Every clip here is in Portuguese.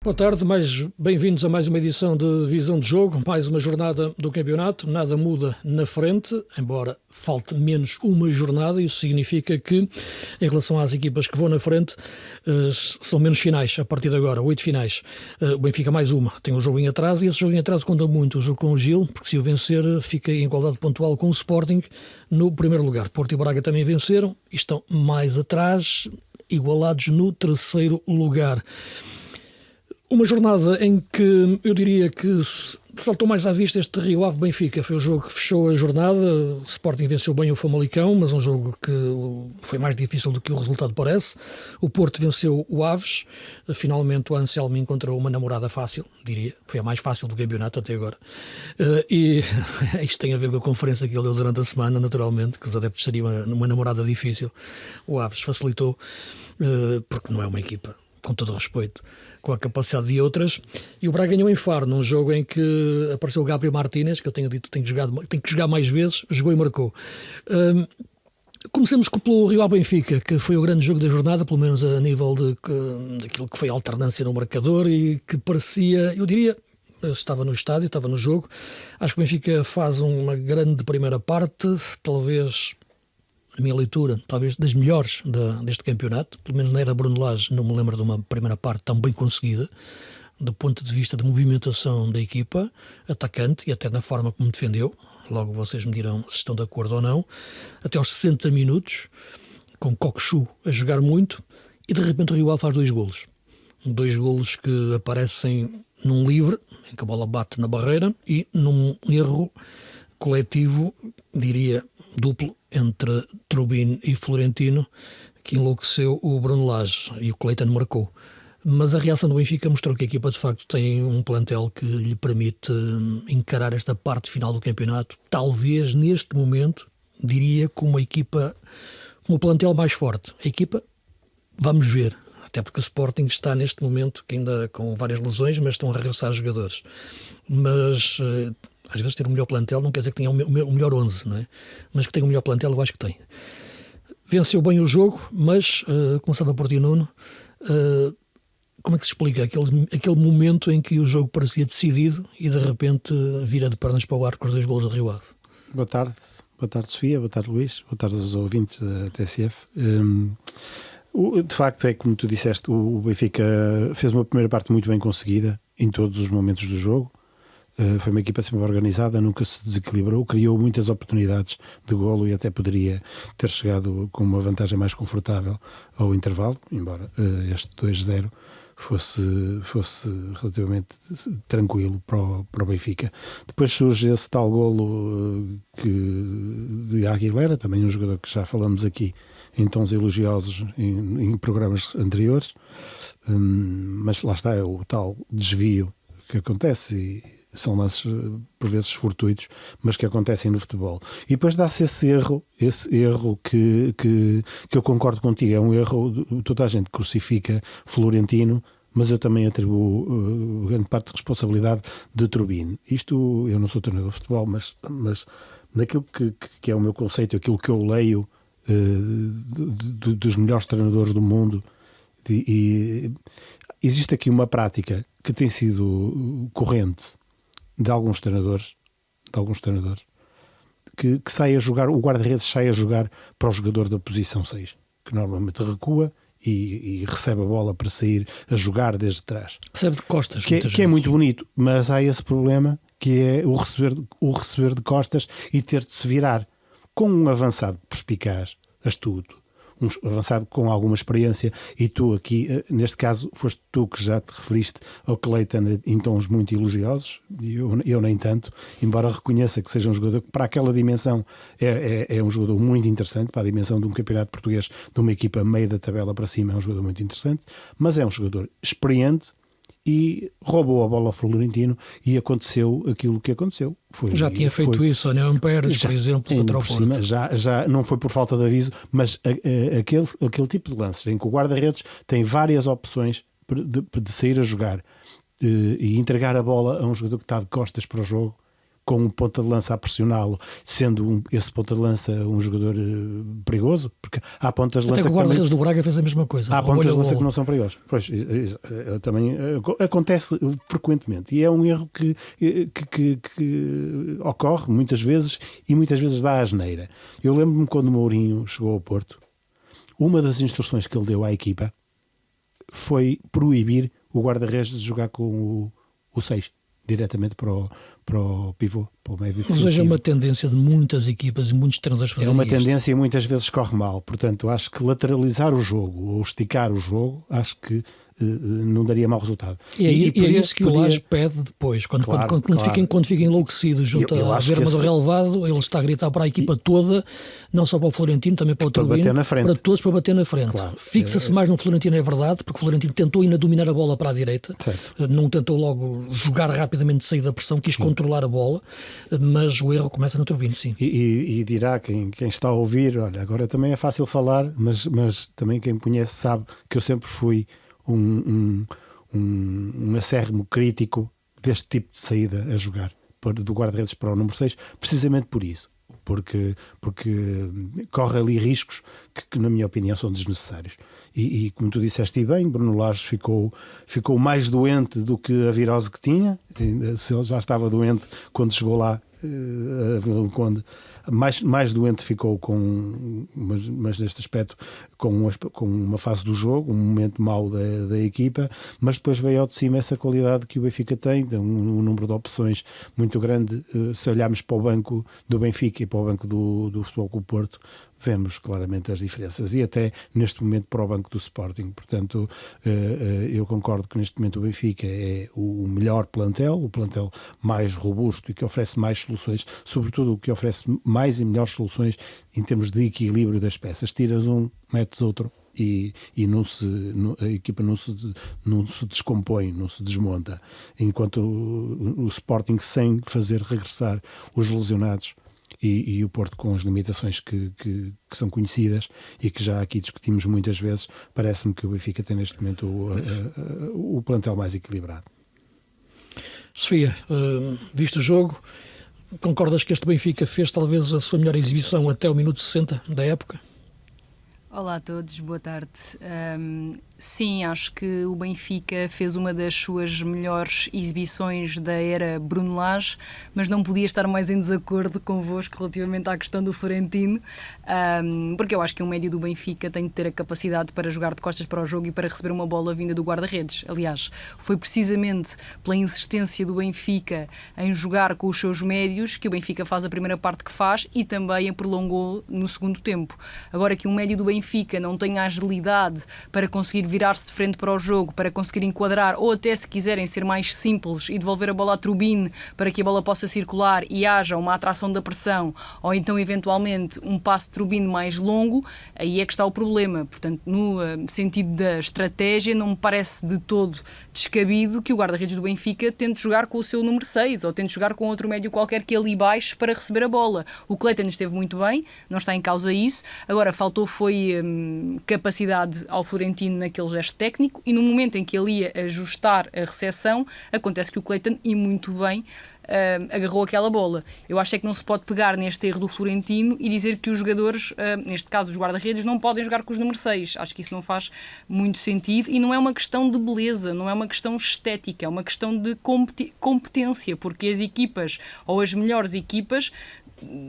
Boa tarde, mais bem-vindos a mais uma edição de Visão de Jogo, mais uma jornada do campeonato. Nada muda na frente, embora falte menos uma jornada. Isso significa que, em relação às equipas que vão na frente, são menos finais a partir de agora, 8 finais. O Benfica mais uma, tem um jogo em atraso, e esse jogo em atraso conta muito, o jogo com o Gil, porque se o vencer fica em igualdade pontual com o Sporting no primeiro lugar. Porto e Braga também venceram e estão mais atrás, igualados no terceiro lugar. Uma jornada em que eu diria que saltou mais à vista este Rio Ave Benfica. Foi o jogo que fechou a jornada. O Sporting venceu bem o Famalicão, mas um jogo que foi mais difícil do que o resultado parece. O Porto venceu o Aves. Finalmente o Anselmi encontrou uma namorada fácil, diria. Foi a mais fácil do campeonato até agora. E isto tem a ver com a conferência que ele deu durante a semana, naturalmente, que os adeptos seriam uma namorada difícil. O Aves facilitou, porque não é uma equipa, com todo o respeito, com a capacidade de outras, e o Braga ganhou em Faro, num jogo em que apareceu o Gabriel Martínez, que eu tenho dito tem que jogar mais vezes, jogou e marcou. Comecemos pelo Rio Ave Benfica, que foi o grande jogo da jornada, pelo menos a nível daquilo que foi a alternância no marcador, e que parecia, eu diria, estava no estádio, estava no jogo. Acho que o Benfica faz uma grande primeira parte, talvez, na minha leitura, talvez das melhores deste campeonato. Pelo menos na era Bruno Lage não me lembro de uma primeira parte tão bem conseguida, do ponto de vista de movimentação da equipa, atacante, e até na forma como defendeu. Logo vocês me dirão se estão de acordo ou não. Até aos 60 minutos, com Cockchu a jogar muito, e de repente o Rio Ave faz 2 golos. 2 golos que aparecem num livre, em que a bola bate na barreira, e num erro coletivo, diria duplo, entre Trubin e Florentino, que enlouqueceu o Bruno Lage, e o Cleiton marcou. Mas a reação do Benfica mostrou que a equipa de facto tem um plantel que lhe permite encarar esta parte final do campeonato, talvez neste momento, diria, com uma equipa, com o plantel mais forte. A equipa, vamos ver, até porque o Sporting está neste momento ainda com várias lesões, mas estão a regressar jogadores. Mas às vezes ter um melhor plantel não quer dizer que tenha o melhor 11, não é? Mas que tenha o melhor plantel, eu acho que tem. Venceu bem o jogo, mas, começando por ti, Nuno, como é que se explica aquele momento em que o jogo parecia decidido e de repente vira de pernas para o ar com os 2 golos do Rio Ave? Boa tarde, Sofia, boa tarde, Luís, boa tarde aos ouvintes da TSF. De facto, é como tu disseste, o Benfica fez uma primeira parte muito bem conseguida em todos os momentos do jogo. Foi uma equipa sempre organizada, nunca se desequilibrou, criou muitas oportunidades de golo e até poderia ter chegado com uma vantagem mais confortável ao intervalo, embora este 2-0 fosse relativamente tranquilo para o Benfica. Depois surge esse tal golo de Aguilera, também um jogador que já falamos aqui em tons elogiosos em programas anteriores, mas lá está, é o tal desvio que acontece, e são lances por vezes fortuitos, mas que acontecem no futebol. E depois dá-se esse erro que eu concordo contigo, é um erro, toda a gente crucifica Florentino, mas eu também atribuo grande parte de responsabilidade de Trubin. Isto, eu não sou treinador de futebol, mas naquilo que é o meu conceito, aquilo que eu leio dos melhores treinadores do mundo, e existe aqui uma prática que tem sido corrente de alguns treinadores que sai a jogar, o guarda-redes sai a jogar para o jogador da posição 6, que normalmente recua e recebe a bola para sair a jogar desde trás. Recebe de costas, que é muito bonito, mas há esse problema que é o receber de costas e ter de se virar. Com um avançado perspicaz, astuto, um avançado com alguma experiência, e tu aqui, neste caso, foste tu que já te referiste ao Cleiton em tons muito elogiosos, e eu nem tanto, embora reconheça que seja um jogador que para aquela dimensão é um jogador muito interessante, para a dimensão de um campeonato português, de uma equipa meio da tabela para cima, é um jogador muito interessante, mas é um jogador experiente, e roubou a bola ao Florentino, e aconteceu aquilo que aconteceu. Já tinha feito isso, Anel Pérez, por exemplo, contra o Porto. Já não foi por falta de aviso, mas aquele tipo de lances em que o guarda-redes tem várias opções de sair a jogar e entregar a bola a um jogador que está de costas para o jogo, com um ponta de lança a pressioná-lo, sendo esse ponta de lança um jogador perigoso, porque há pontas de lança até que o guarda-redes do Braga fez a mesma coisa. Há pontas de lança que não são perigosos. Pois, também acontece frequentemente e é um erro que ocorre muitas vezes e muitas vezes dá asneira. Eu lembro-me quando o Mourinho chegou ao Porto, uma das instruções que ele deu à equipa foi proibir o guarda-redes de jogar com o 6 diretamente para o pivô, para o médio defensivo. Mas hoje é uma tendência de muitas equipas e muitos treinadores fazerem isto. É uma isto. tendência e muitas vezes corre mal. Portanto, acho que lateralizar o jogo ou esticar o jogo, acho que não daria mau resultado. E é isso que o Lage pede depois, quando fica enlouquecido junto à berma do relevado, ele está a gritar para a equipa toda, não só para o Florentino, também para o Turbino, para todos para bater na frente. Claro. Fixa-se mais no Florentino, é verdade, porque o Florentino tentou ainda dominar a bola para a direita, não tentou logo jogar rapidamente, sair da pressão, quis controlar a bola, mas o erro começa no Turbino, sim. E dirá quem está a ouvir, olha, agora também é fácil falar, mas também quem me conhece sabe que eu sempre fui um acérrimo crítico deste tipo de saída a jogar, do guarda-redes para o número 6, precisamente por isso, porque corre ali riscos que na minha opinião são desnecessários e como tu disseste bem, Bruno Lage ficou mais doente do que a virose que tinha. Se ele já estava doente quando chegou lá a Vila do Conde, mais doente ficou mas neste aspecto com uma fase do jogo, um momento mau da equipa, mas depois veio ao de cima essa qualidade que o Benfica tem um número de opções muito grande. Se olharmos para o banco do Benfica e para o banco do Futebol Clube Porto, vemos claramente as diferenças e até neste momento para o banco do Sporting. Portanto, eu concordo que neste momento o Benfica é o melhor plantel, o plantel mais robusto e que oferece mais soluções, sobretudo o que oferece mais e melhores soluções em termos de equilíbrio das peças. Tiras um, metes outro e a equipa não se descompõe, não se desmonta, enquanto o Sporting, sem fazer regressar os lesionados, e o Porto com as limitações que são conhecidas e que já aqui discutimos muitas vezes, parece-me que o Benfica tem neste momento o plantel mais equilibrado. Sofia, visto o jogo, concordas que este Benfica fez talvez a sua melhor exibição até o minuto 60 da época? Olá a todos, boa tarde. Sim, acho que o Benfica fez uma das suas melhores exibições da era Bruno Lage, mas não podia estar mais em desacordo convosco relativamente à questão do Florentino, porque eu acho que um médio do Benfica tem de ter a capacidade para jogar de costas para o jogo e para receber uma bola vinda do guarda-redes. Aliás, foi precisamente pela insistência do Benfica em jogar com os seus médios que o Benfica faz a primeira parte que faz e também a prolongou no segundo tempo. Agora que um médio do Benfica não tem a agilidade para conseguir virar-se de frente para o jogo, para conseguir enquadrar, ou até se quiserem ser mais simples e devolver a bola à Turbine para que a bola possa circular e haja uma atração da pressão, ou então eventualmente um passe de Turbine mais longo, aí é que está o problema. Portanto, no sentido da estratégia, não me parece de todo descabido que o guarda-redes do Benfica tente jogar com o seu número 6 ou tente jogar com outro médio qualquer que ali baixo para receber a bola. O Cleiton esteve muito bem, não está em causa isso. Agora, faltou foi capacidade ao Florentino naquele gesto técnico e no momento em que ele ia ajustar a recepção, acontece que o Cleiton, e muito bem, agarrou aquela bola. Eu acho é que não se pode pegar neste erro do Florentino e dizer que os jogadores, neste caso os guarda-redes, não podem jogar com os número 6. Acho que isso não faz muito sentido e não é uma questão de beleza, não é uma questão estética, é uma questão de competência, porque as equipas, ou as melhores equipas,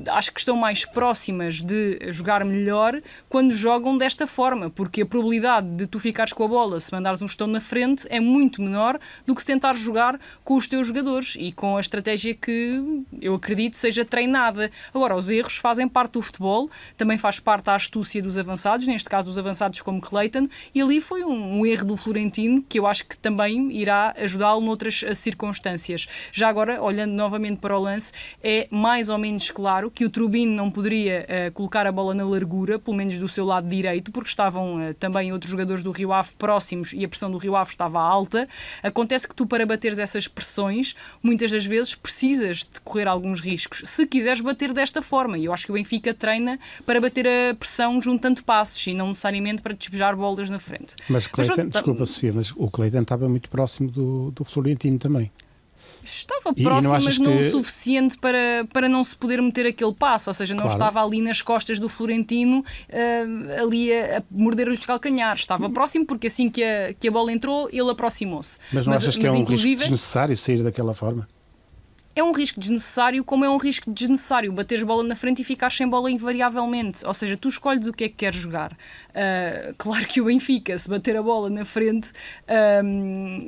acho que estão mais próximas de jogar melhor quando jogam desta forma, porque a probabilidade de tu ficares com a bola se mandares um chutão na frente é muito menor do que se tentar jogar com os teus jogadores e com a estratégia que eu acredito seja treinada. Agora, os erros fazem parte do futebol, também faz parte a astúcia dos avançados, neste caso dos avançados como Cleiton, e ali foi um erro do Florentino que eu acho que também irá ajudá-lo noutras circunstâncias. Já agora, olhando novamente para o lance, é mais ou menos claro que o Turbine não poderia colocar a bola na largura, pelo menos do seu lado direito, porque estavam também outros jogadores do Rio Ave próximos e a pressão do Rio Ave estava alta. Acontece que tu, para bateres essas pressões, muitas das vezes precisas de correr alguns riscos, se quiseres bater desta forma. E eu acho que o Benfica treina para bater a pressão juntando passes e não necessariamente para despejar bolas na frente. Mas Cleiton, desculpa Sofia, mas o Cleiton estava muito próximo do Florentino também. Estava E próximo, não achas mas não que- o suficiente para não se poder meter aquele passo. Ou seja, não Claro. estava ali nas costas do Florentino, ali a morder os calcanhares. Estava próximo porque assim que a bola entrou, ele aproximou-se. Mas não achas que é um risco inclusive, desnecessário sair daquela forma? é um risco desnecessário, como é um risco desnecessário bateres bola na frente e ficares sem bola invariavelmente. Ou seja, tu escolhes o que é que queres jogar. Claro que o Benfica, se bater a bola na frente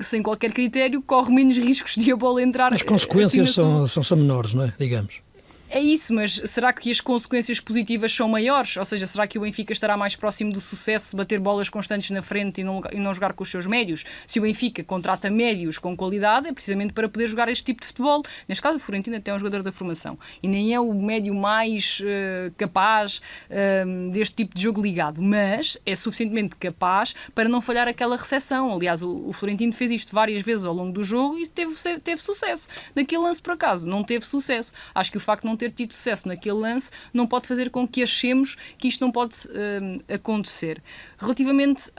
sem qualquer critério, corre menos riscos de a bola entrar. As consequências acima são menores, não é? Digamos. É isso, mas será que as consequências positivas são maiores? Ou seja, será que o Benfica estará mais próximo do sucesso se bater bolas constantes na frente e não jogar com os seus médios? Se o Benfica contrata médios com qualidade, é precisamente para poder jogar este tipo de futebol. Neste caso, o Florentino até é um jogador da formação e nem é o médio mais capaz deste tipo de jogo ligado, mas é suficientemente capaz para não falhar aquela recepção. Aliás, o Florentino fez isto várias vezes ao longo do jogo e teve sucesso. Naquele lance, por acaso, não teve sucesso. Acho que o facto de não ter tido sucesso naquele lance não pode fazer com que achemos que isto não pode acontecer. Relativamente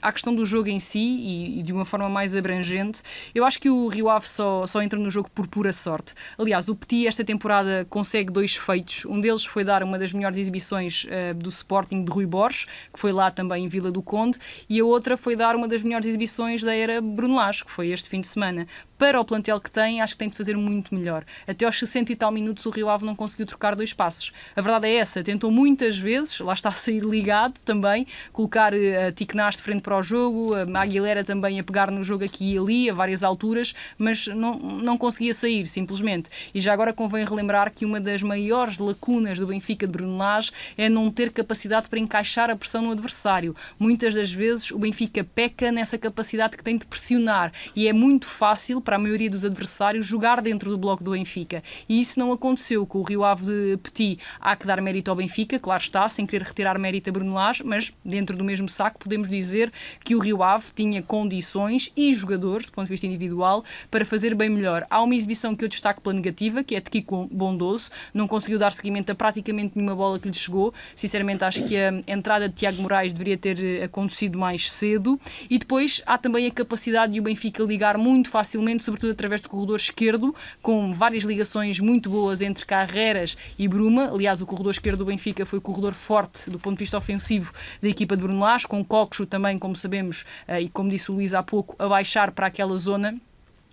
à questão do jogo em si e de uma forma mais abrangente, eu acho que o Rio Ave só entra no jogo por pura sorte. Aliás, o Petit esta temporada consegue 2 feitos. Um deles foi dar uma das melhores exibições do Sporting de Rui Borges, que foi lá também em Vila do Conde, e a outra foi dar uma das melhores exibições da era Bruno Lage, que foi este fim de semana. Para o plantel que tem, acho que tem de fazer muito melhor. Até aos 60 e tal minutos o Rio Ave não conseguiu trocar 2 passos. A verdade é essa, tentou muitas vezes, lá está a sair ligado também, colocar a Tiquenaz de frente para o jogo, a Aguilera também a pegar no jogo aqui e ali, a várias alturas, mas não conseguia sair, simplesmente. E já agora convém relembrar que uma das maiores lacunas do Benfica de Bruno Lage é não ter capacidade para encaixar a pressão no adversário. Muitas das vezes o Benfica peca nessa capacidade que tem de pressionar e é muito fácil para a maioria dos adversários jogar dentro do bloco do Benfica. E isso não aconteceu com o Rio Ave de Petit. Há que dar mérito ao Benfica, claro está, sem querer retirar mérito a Bruno Lage, mas dentro do mesmo saco podemos dizer que o Rio Ave tinha condições e jogadores, do ponto de vista individual, para fazer bem melhor. Há uma exibição que eu destaco pela negativa, que é de Kiko Bondoso, não conseguiu dar seguimento a praticamente nenhuma bola que lhe chegou. Sinceramente, acho que a entrada de Tiago Moraes deveria ter acontecido mais cedo. E depois há também a capacidade de o Benfica ligar muito facilmente, sobretudo através do corredor esquerdo, com várias ligações muito boas entre Carreras e Bruma. Aliás, o corredor esquerdo do Benfica foi o corredor forte do ponto de vista ofensivo da equipa de Bruno Lage, com Coxo também, como sabemos, e como disse o Luís há pouco, a baixar para aquela zona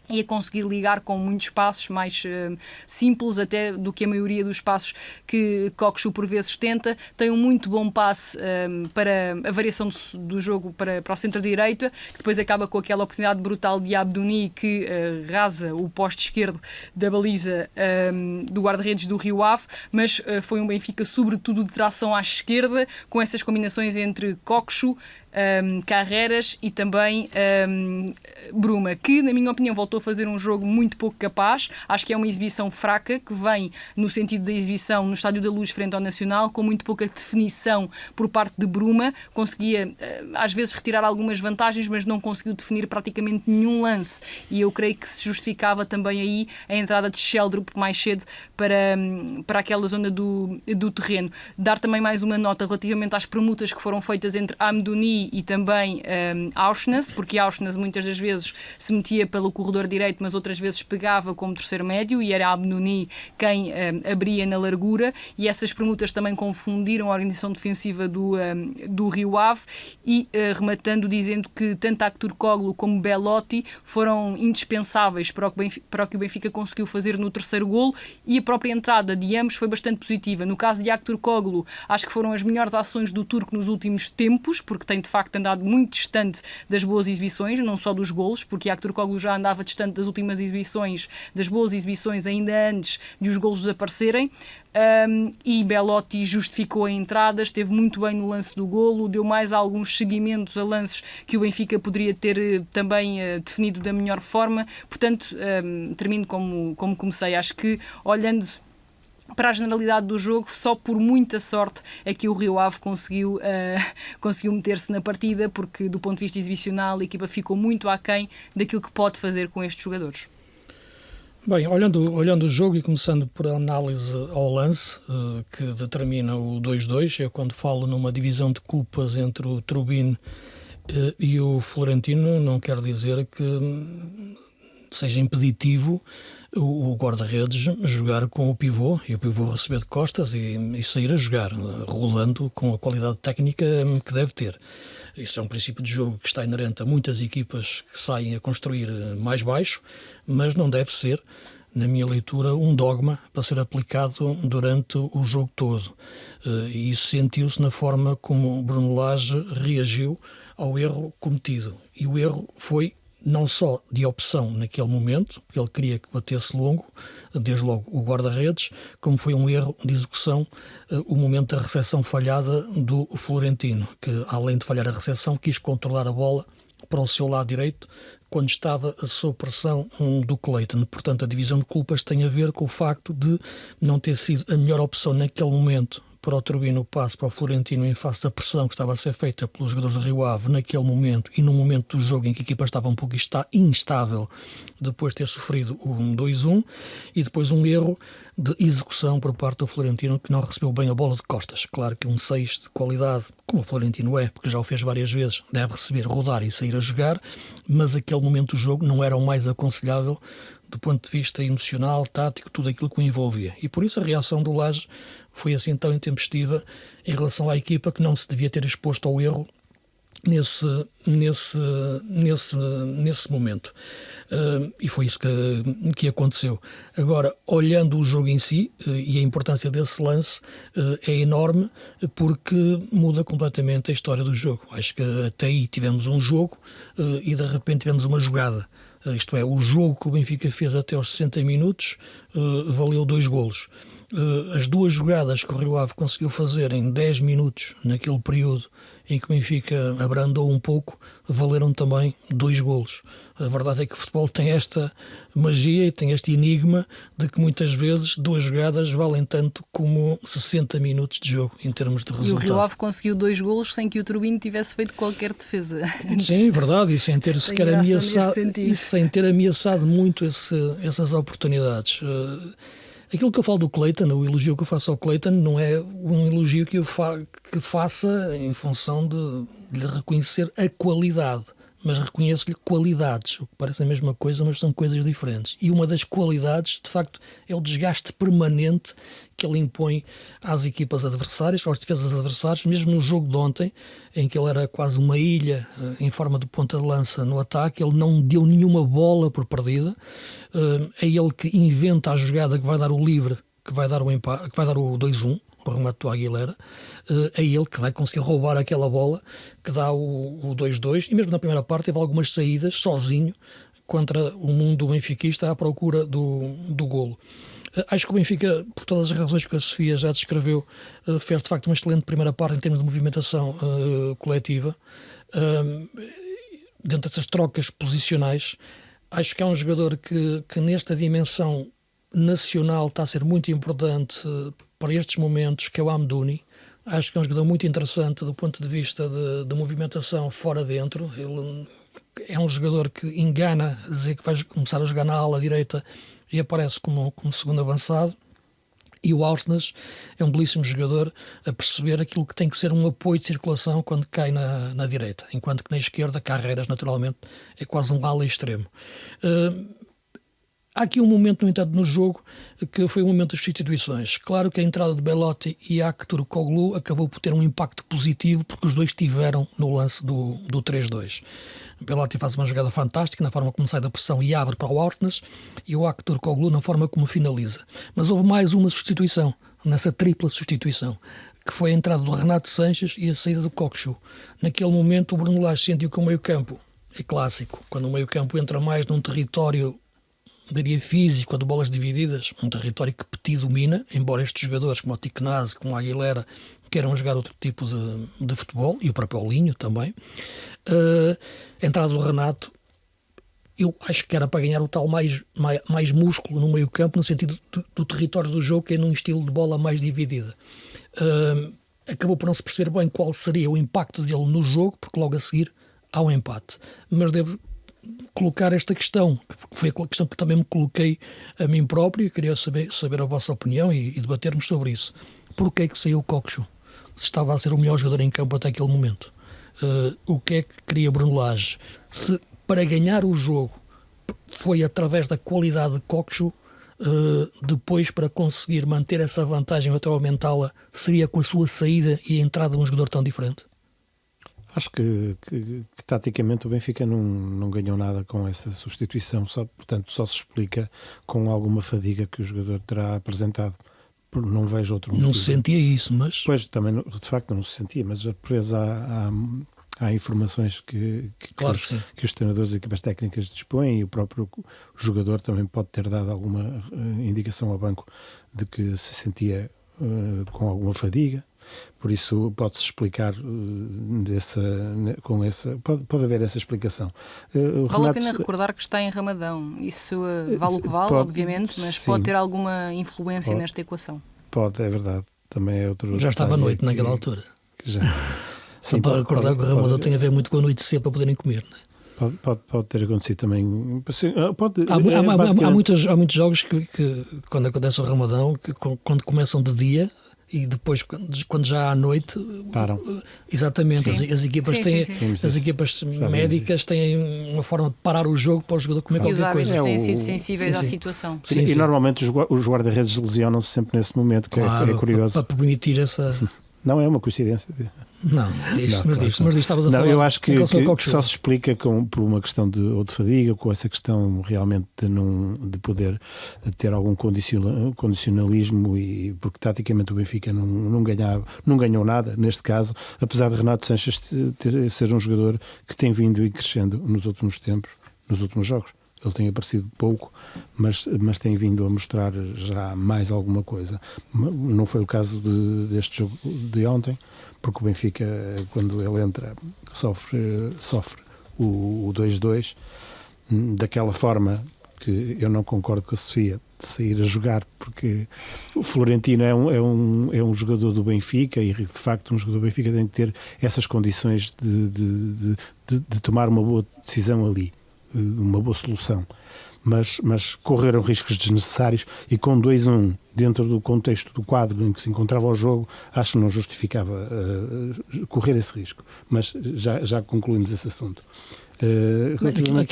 e a conseguir ligar com muitos passos mais simples até do que a maioria dos passos que Coxo por vezes tenta. Tem um muito bom passe para a variação do jogo para o centro-direita, que depois acaba com aquela oportunidade brutal de Abdouni que rasa o poste esquerdo da baliza do guarda-redes do Rio Ave, mas foi um Benfica sobretudo de tração à esquerda, com essas combinações entre Coxo, Carreras e também Bruma, que na minha opinião voltou a fazer um jogo muito pouco capaz. Acho que é uma exibição fraca, que vem no sentido da exibição no Estádio da Luz frente ao Nacional, com muito pouca definição por parte de Bruma. Conseguia às vezes retirar algumas vantagens, mas não conseguiu definir praticamente nenhum lance, e eu creio que se justificava também aí a entrada de Sheldrup mais cedo para aquela zona do terreno. Dar também mais uma nota relativamente às permutas que foram feitas entre Amdouni e também Auschwitz, porque Auschwitz muitas das vezes se metia pelo corredor direito, mas outras vezes pegava como terceiro médio, e era Amdouni quem abria na largura, e essas permutas também confundiram a organização defensiva do Rio Ave, e rematando dizendo que tanto Aktürkoğlu como Belotti foram indispensáveis para o que o Benfica conseguiu fazer no terceiro golo, e a própria entrada de ambos foi bastante positiva. No caso de Aktürkoğlu, acho que foram as melhores ações do turco nos últimos tempos, porque tem de facto andado muito distante das boas exibições, não só dos golos, porque Aktürkoğlu já andava distante das últimas exibições, das boas exibições, ainda antes de os golos desaparecerem. E Belotti justificou a entrada, esteve muito bem no lance do golo, deu mais alguns seguimentos a lances que o Benfica poderia ter também definido da melhor forma. Portanto, termino como comecei. Acho que, olhando para a generalidade do jogo, só por muita sorte é que o Rio Ave conseguiu meter-se na partida, porque do ponto de vista exibicional a equipa ficou muito aquém daquilo que pode fazer com estes jogadores. Bem, olhando o jogo e começando por análise ao lance, que determina o 2-2, eu quando falo numa divisão de culpas entre o Trubin e o Florentino, não quero dizer que seja impeditivo o guarda-redes jogar com o pivô e o pivô receber de costas e sair a jogar, rolando com a qualidade técnica que deve ter. Isso é um princípio de jogo que está inerente a muitas equipas que saem a construir mais baixo, mas não deve ser, na minha leitura, um dogma para ser aplicado durante o jogo todo. E isso sentiu-se na forma como o Bruno Lage reagiu ao erro cometido. E o erro foi não só de opção naquele momento, porque ele queria que batesse longo, desde logo o guarda-redes, como foi um erro de execução, o momento da recepção falhada do Florentino, que além de falhar a recepção, quis controlar a bola para o seu lado direito, quando estava sob pressão do Clayton. Portanto, a divisão de culpas tem a ver com o facto de não ter sido a melhor opção naquele momento para o Turbino o passe para o Florentino em face da pressão que estava a ser feita pelos jogadores de Rio Ave naquele momento e no momento do jogo em que a equipa estava um pouco instável depois de ter sofrido um 2-1 e depois um erro de execução por parte do Florentino que não recebeu bem a bola de costas. Claro que um 6 de qualidade, como o Florentino é, porque já o fez várias vezes, deve receber, rodar e sair a jogar, mas aquele momento do jogo não era o mais aconselhável do ponto de vista emocional, tático, tudo aquilo que o envolvia. E por isso a reação do Lage foi assim tão intempestiva em relação à equipa que não se devia ter exposto ao erro nesse momento. E foi isso que aconteceu. Agora, olhando o jogo em si, e a importância desse lance é enorme, porque muda completamente a história do jogo. Acho que até aí tivemos um jogo e de repente tivemos uma jogada. Isto é, o jogo que o Benfica fez até aos 60 minutos valeu 2 golos. As 2 jogadas que o Rio Ave conseguiu fazer em 10 minutos, naquele período em que o Benfica abrandou um pouco, valeram também 2 golos. A verdade é que o futebol tem esta magia e tem este enigma de que muitas vezes 2 jogadas valem tanto como 60 minutos de jogo em termos de resultado. E o Rio Ave conseguiu 2 golos sem que o Turbino tivesse feito qualquer defesa. Sim, verdade, e sem ter sequer ameaçado muito essas oportunidades. Aquilo que eu falo do Clayton, o elogio que eu faço ao Clayton, não é um elogio que faça em função de lhe reconhecer a qualidade, mas reconheço-lhe qualidades, o que parece a mesma coisa, mas são coisas diferentes. E uma das qualidades, de facto, é o desgaste permanente que ele impõe às equipas adversárias, aos defesas adversários, mesmo no jogo de ontem, em que ele era quase uma ilha em forma de ponta de lança no ataque, ele não deu nenhuma bola por perdida, é ele que inventa a jogada que vai dar o livre, que vai dar o empate, que vai dar o 2-1, o remate do Aguilera, é ele que vai conseguir roubar aquela bola que dá o 2-2, e mesmo na primeira parte teve algumas saídas sozinho contra o mundo benfiquista à procura do golo. Acho que o Benfica, por todas as razões que a Sofia já descreveu, fez de facto uma excelente primeira parte em termos de movimentação coletiva. Dentro dessas trocas posicionais, acho que é um jogador que nesta dimensão nacional está a ser muito importante para estes momentos, que é o Amdouni. Acho que é um jogador muito interessante do ponto de vista de movimentação fora-dentro. Ele é um jogador que engana a dizer que vai começar a jogar na ala direita e aparece como segundo avançado. E o Aursnes é um belíssimo jogador a perceber aquilo que tem que ser um apoio de circulação quando cai na direita, enquanto que na esquerda, Carreiras, naturalmente, é quase um ala extremo. Há aqui um momento, no entanto, no jogo que foi o momento das substituições. Claro que a entrada de Belotti e Aktürkoğlu acabou por ter um impacto positivo porque os dois estiveram no lance do 3-2. Belotti faz uma jogada fantástica na forma como sai da pressão e abre para o Aursnes, e o Aktürkoğlu na forma como finaliza. Mas houve mais uma substituição, nessa tripla substituição, que foi a entrada do Renato Sanches e a saída do Cockchu. Naquele momento o Bruno Lage sentiu que o meio-campo é clássico, quando o meio-campo entra mais num território, diria, físico, de bolas divididas, um território que Petit domina, embora estes jogadores como o Tiknaz, como o Aguilera, queiram jogar outro tipo de futebol, e o próprio Olinho também. A entrada do Renato, eu acho que era para ganhar o tal mais músculo no meio campo, no sentido do território do jogo, que é num estilo de bola mais dividida. Acabou por não se perceber bem qual seria o impacto dele no jogo, porque logo a seguir há um empate. Mas devo colocar esta questão, que foi a questão que também me coloquei a mim próprio, e queria saber a vossa opinião e debatermos sobre isso. Porquê é que saiu o Cockchu? Se estava a ser o melhor jogador em campo até aquele momento. O que é que queria Bruno Lage? Se para ganhar o jogo foi através da qualidade de Cockchu. Depois, para conseguir manter essa vantagem ou até aumentá-la, seria com a sua saída e a entrada de um jogador tão diferente? Acho que taticamente o Benfica não ganhou nada com essa substituição, portanto só se explica com alguma fadiga que o jogador terá apresentado. Não vejo outro motivo. Não se sentia isso, mas... Pois, também de facto não se sentia, mas por vezes há informações que os treinadores e equipas técnicas dispõem, e o próprio jogador também pode ter dado alguma indicação ao banco de que se sentia com alguma fadiga. Por isso pode-se explicar pode haver essa explicação. Vale a pena recordar que está em Ramadão. Isso vale o que vale, obviamente, mas sim, pode ter alguma influência nesta equação. Pode, é verdade. Também é outro. Já estava à noite naquela altura. Só para recordar que o Ramadão tem a ver muito com a noite cedo para poderem comer, não é? Pode ter acontecido também. Há muitos jogos que quando acontece o Ramadão, que quando começam de dia e depois, quando já à noite, param. Exatamente, as equipas as equipas médicas têm uma forma de parar o jogo para o jogador comer qualquer coisa. Os árbitros têm sido sensíveis à situação. E normalmente os guarda-redes lesionam-se sempre nesse momento, que é curioso. Para permitir essa... Não é uma coincidência. Não, mas estavas a falar. Eu acho que só se explica por uma questão de fadiga, com essa questão realmente de poder ter algum condicionalismo, e porque taticamente o Benfica não ganhou nada neste caso, apesar de Renato Sanches ser um jogador que tem vindo e crescendo nos últimos tempos, nos últimos jogos. Ele tem aparecido pouco, mas tem vindo a mostrar já mais alguma coisa. Não foi o caso deste jogo de ontem, porque o Benfica, quando ele entra, sofre o 2-2, daquela forma que eu não concordo com a Sofia, de sair a jogar, porque o Florentino é um jogador do Benfica, e de facto um jogador do Benfica tem que ter essas condições de tomar uma boa decisão ali, uma boa solução, mas correram riscos desnecessários, e com 2-1 dentro do contexto do quadro em que se encontrava o jogo, acho que não justificava correr esse risco, mas já concluímos esse assunto.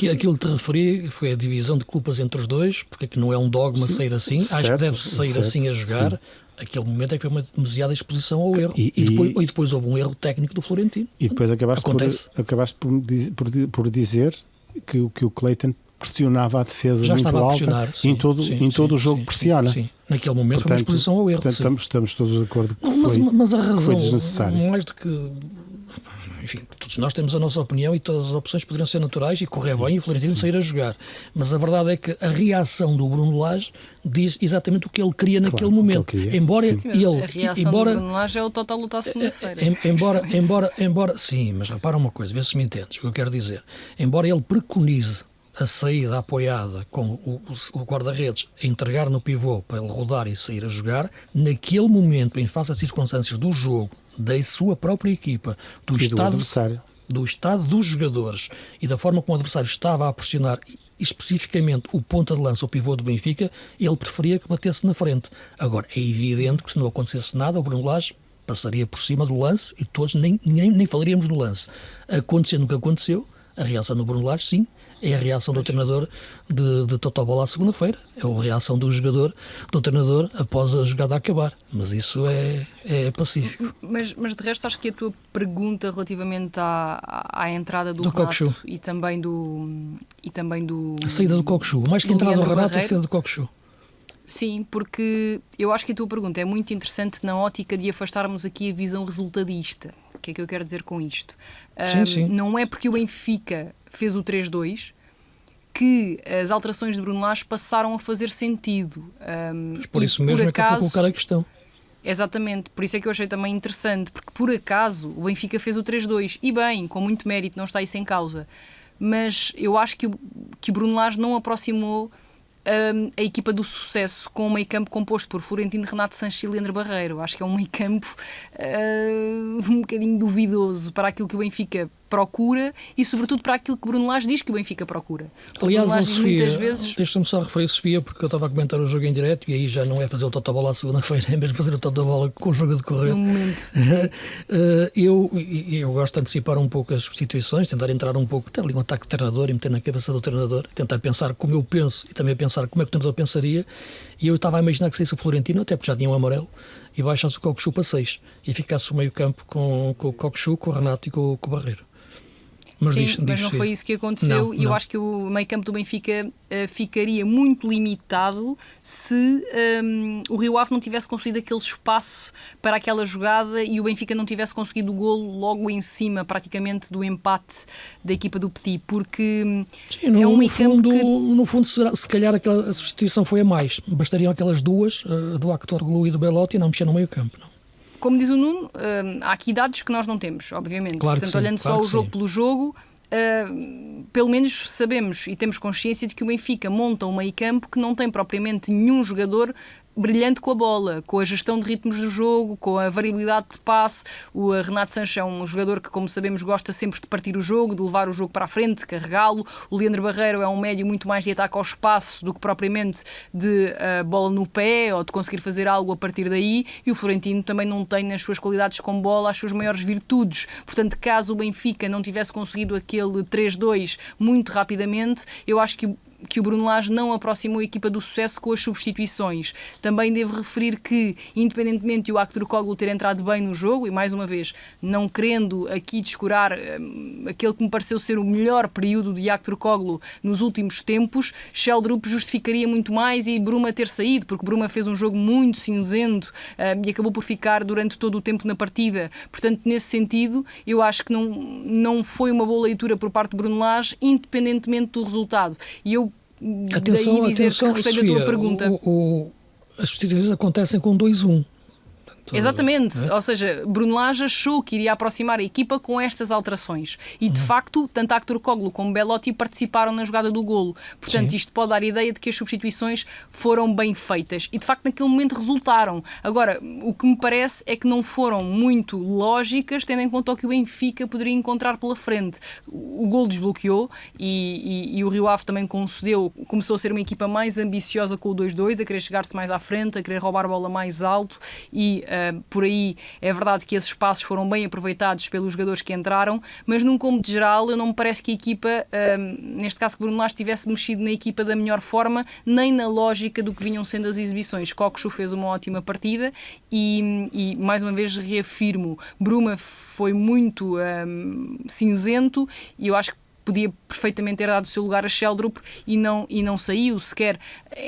Aquilo que te referi foi a divisão de culpas entre os dois, porque é que não é um dogma sair assim, acho que deve sair assim a jogar. Sim. Aquele momento é que foi uma demasiada exposição ao erro, e depois houve um erro técnico do Florentino. E depois acabaste por dizer que o Clayton pressionava a defesa já muito estava alta, a pressionar, sim, em todo o jogo pressiona. Sim. Naquele momento, portanto, foi uma exposição ao erro. Portanto, estamos todos de acordo que mas a razão, foi desnecessário. Mais do que... Enfim, todos nós temos a nossa opinião e todas as opções poderiam ser naturais e correr bem e o Florentino sair a jogar. Mas a verdade é que a reação do Bruno Lage diz exatamente o que ele queria naquele momento. Embora ele... A reação do Bruno Lage é o total lutar segunda-feira. Embora... Sim, mas repara uma coisa, vê se me entendes o que eu quero dizer. Embora ele preconize a saída apoiada com o guarda-redes a entregar no pivô para ele rodar e sair a jogar, naquele momento, em face às circunstâncias do jogo, da sua própria equipa, do estado dos jogadores e da forma como o adversário estava a pressionar especificamente o ponta de lança, o pivô do Benfica, ele preferia que batesse na frente. Agora, é evidente que se não acontecesse nada, o Bruno Lage passaria por cima do lance e todos nem falaríamos do lance. Acontecendo o que aconteceu, a reação do Bruno Lage, sim, é a reação do treinador de Totobola à segunda-feira, é a reação do treinador após a jogada acabar, mas isso é pacífico. Mas de resto, acho que a tua pergunta relativamente à entrada do Renato Cockchu. e também do a saída do Cockchu, mais que a entrada do Renato, a saída do Cockchu. Sim, porque eu acho que a tua pergunta é muito interessante na ótica de afastarmos aqui a visão resultadista. O que é que eu quero dizer com isto? Sim. Não é porque o Benfica fez o 3-2 que as alterações de Bruno Lage passaram a fazer sentido. Mas por isso mesmo é que eu vou colocar a questão. Exatamente, por isso é que eu achei também interessante, porque por acaso o Benfica fez o 3-2, e bem, com muito mérito, não está isso em causa. Mas eu acho que o Bruno Lage não aproximou a equipa do sucesso com um meio-campo composto por Florentino, Renato Sanches e Leandro Barreiro. Acho que é um meio-campo um bocadinho duvidoso para aquilo que o Benfica procura e, sobretudo, para aquilo que Bruno Lage diz que o Benfica procura. Aliás, Bruno Lage diz Sofia, muitas vezes... deixa-me só referir, Sofia, porque eu estava a comentar o jogo em direto e aí já não é fazer o totobola à segunda-feira, é mesmo fazer o totobola com o jogo a decorrer. No momento. Eu gosto de antecipar um pouco as substituições, tentar entrar um pouco, ter ali um ataque de treinador e meter na cabeça do treinador, tentar pensar como eu penso e também pensar como é que o treinador pensaria. E eu estava a imaginar que saísse o Florentino, até porque já tinha um amarelo, e baixasse o Cockchu para 6 e ficasse o meio campo com o Cockchu, com o Renato e com o Barreiro. Mas não foi isso que aconteceu e eu acho que o meio campo do Benfica ficaria muito limitado se o Rio Ave não tivesse conseguido aquele espaço para aquela jogada e o Benfica não tivesse conseguido o golo logo em cima praticamente do empate da equipa do Petit, porque sim, é um meio campo que... No fundo, se calhar a substituição foi a mais. Bastariam aquelas duas, do Actoroglu e do Belotti, e não mexer no meio campo, não. Como diz o Nuno, há aqui dados que nós não temos, obviamente. Claro. Portanto, sim, olhando claro só o jogo pelo jogo, pelo menos sabemos e temos consciência de que o Benfica monta um meio campo que não tem propriamente nenhum jogador brilhante com a bola, com a gestão de ritmos do jogo, com a variabilidade de passe. O Renato Sanches é um jogador que, como sabemos, gosta sempre de partir o jogo, de levar o jogo para a frente, de carregá-lo. O Leandro Barreiro é um médio muito mais de ataque ao espaço do que propriamente de bola no pé ou de conseguir fazer algo a partir daí. E o Florentino também não tem nas suas qualidades com bola as suas maiores virtudes. Portanto, caso o Benfica não tivesse conseguido aquele 3-2 muito rapidamente, eu acho que o Bruno Lage não aproximou a equipa do sucesso com as substituições. Também devo referir que, independentemente de o Actoroglu ter entrado bem no jogo, e mais uma vez, não querendo aqui descurar aquele que me pareceu ser o melhor período de Actoroglu nos últimos tempos, Sheldrup justificaria muito mais e Bruma ter saído, porque Bruma fez um jogo muito cinzento e acabou por ficar durante todo o tempo na partida. Portanto, nesse sentido, eu acho que não foi uma boa leitura por parte de Bruno Lage, independentemente do resultado. E eu Atenção, daí dizer que gostei Sofia, da tua pergunta. As substituições acontecem com 2-1. Exatamente, ou seja, Bruno Lage achou que iria aproximar a equipa com estas alterações e de facto, tanto Actoroglu como Belotti participaram na jogada do golo, portanto isto pode dar a ideia de que as substituições foram bem feitas e de facto naquele momento resultaram. Agora, o que me parece é que não foram muito lógicas, tendo em conta o que o Benfica poderia encontrar pela frente. O golo desbloqueou e o Rio Ave também começou a ser uma equipa mais ambiciosa com o 2-2, a querer chegar-se mais à frente, a querer roubar a bola mais alto e por aí é verdade que esses espaços foram bem aproveitados pelos jogadores que entraram, mas num cômodo geral eu não me parece que a equipa, neste caso que Bruno Lage, tivesse mexido na equipa da melhor forma, nem na lógica do que vinham sendo as exibições. Cockchu fez uma ótima partida e mais uma vez reafirmo, Bruma foi muito cinzento e eu acho que podia perfeitamente ter dado o seu lugar a Sheldrup e não saiu sequer.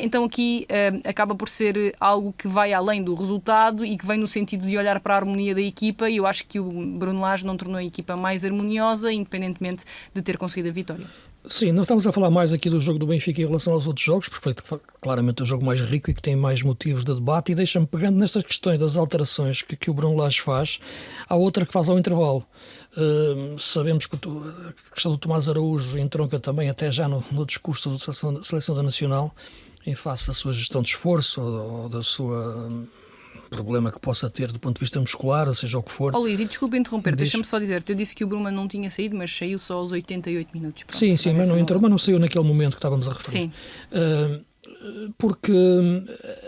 Então aqui acaba por ser algo que vai além do resultado e que vem no sentido de olhar para a harmonia da equipa e eu acho que o Bruno Lage não tornou a equipa mais harmoniosa, independentemente de ter conseguido a vitória. Sim, nós estamos a falar mais aqui do jogo do Benfica em relação aos outros jogos, porque foi claramente o jogo mais rico e que tem mais motivos de debate, e deixa-me, pegando nestas questões das alterações que o Bruno Lage faz, há outra que faz ao intervalo. Sabemos que a questão do Tomás Araújo entronca também até já no discurso da Seleção da Nacional, em face da sua gestão de esforço ou da sua problema que possa ter do ponto de vista muscular, ou seja o que for. Luís, e desculpa interromper, deixa-me só dizer-te, eu disse que o Bruma não tinha saído, mas saiu só aos 88 minutos. Pronto, sim, mas não entrou, mas não saiu naquele momento que estávamos a referir. Sim. Porque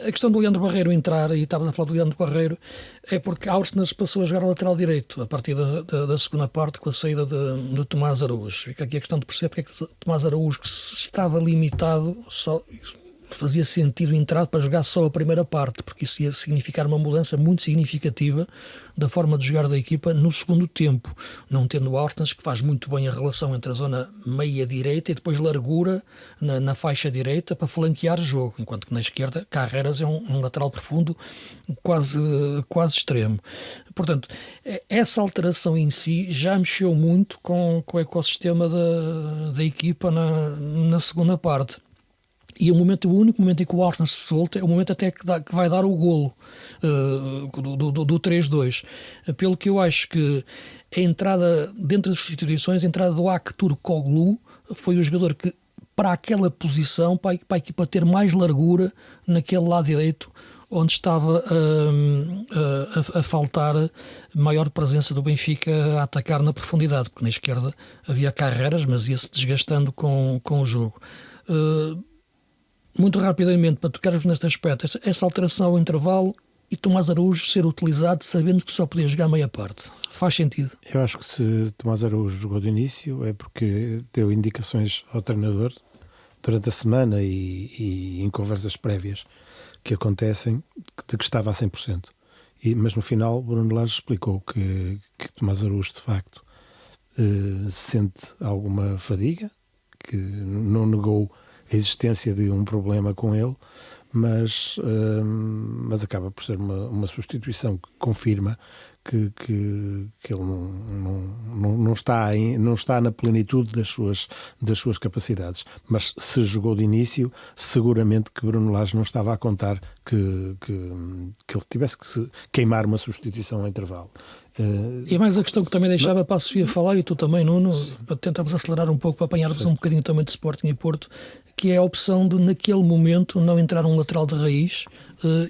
a questão do Leandro Barreiro entrar, e estavas a falar do Leandro Barreiro, é porque Arsenal passou a jogar a lateral direito a partir da segunda parte com a saída do Tomás Araújo. Fica aqui a questão de perceber porque é que Tomás Araújo, que estava limitado, só fazia sentido entrar para jogar só a primeira parte, porque isso ia significar uma mudança muito significativa da forma de jogar da equipa no segundo tempo, não tendo o Arsenal, que faz muito bem a relação entre a zona meia-direita e depois largura na faixa direita para flanquear o jogo, enquanto que na esquerda Carreras é um lateral profundo quase extremo. Portanto, essa alteração em si já mexeu muito com o ecossistema da equipa na segunda parte. E o único momento em que o Arsenal se solta é o momento até que vai dar o golo do 3-2. Pelo que eu acho que a entrada, dentro das substituições, a entrada do Actoroglu foi o jogador que, para aquela posição, para a equipa ter mais largura naquele lado direito, onde estava a faltar maior presença do Benfica a atacar na profundidade, porque na esquerda havia Carreras, mas ia-se desgastando com o jogo. Muito rapidamente, para tocarmos neste aspecto, essa alteração ao intervalo e Tomás Araújo ser utilizado sabendo que só podia jogar meia parte. Faz sentido? Eu acho que se Tomás Araújo jogou de início é porque deu indicações ao treinador durante a semana e em conversas prévias que acontecem de que estava a 100%. Mas no final Bruno Lage explicou que Tomás Araújo de facto sente alguma fadiga, que não negou a existência de um problema com ele, mas acaba por ser uma substituição que confirma que ele não está na plenitude das suas capacidades. Mas se jogou de início, seguramente que Bruno Lage não estava a contar que ele tivesse que se queimar uma substituição ao intervalo. E mais a questão que também deixava para a Sofia falar, e tu também, Nuno, para tentarmos acelerar um pouco, para apanharmos um bocadinho também de Sporting e Porto, que é a opção de, naquele momento, não entrar um lateral de raiz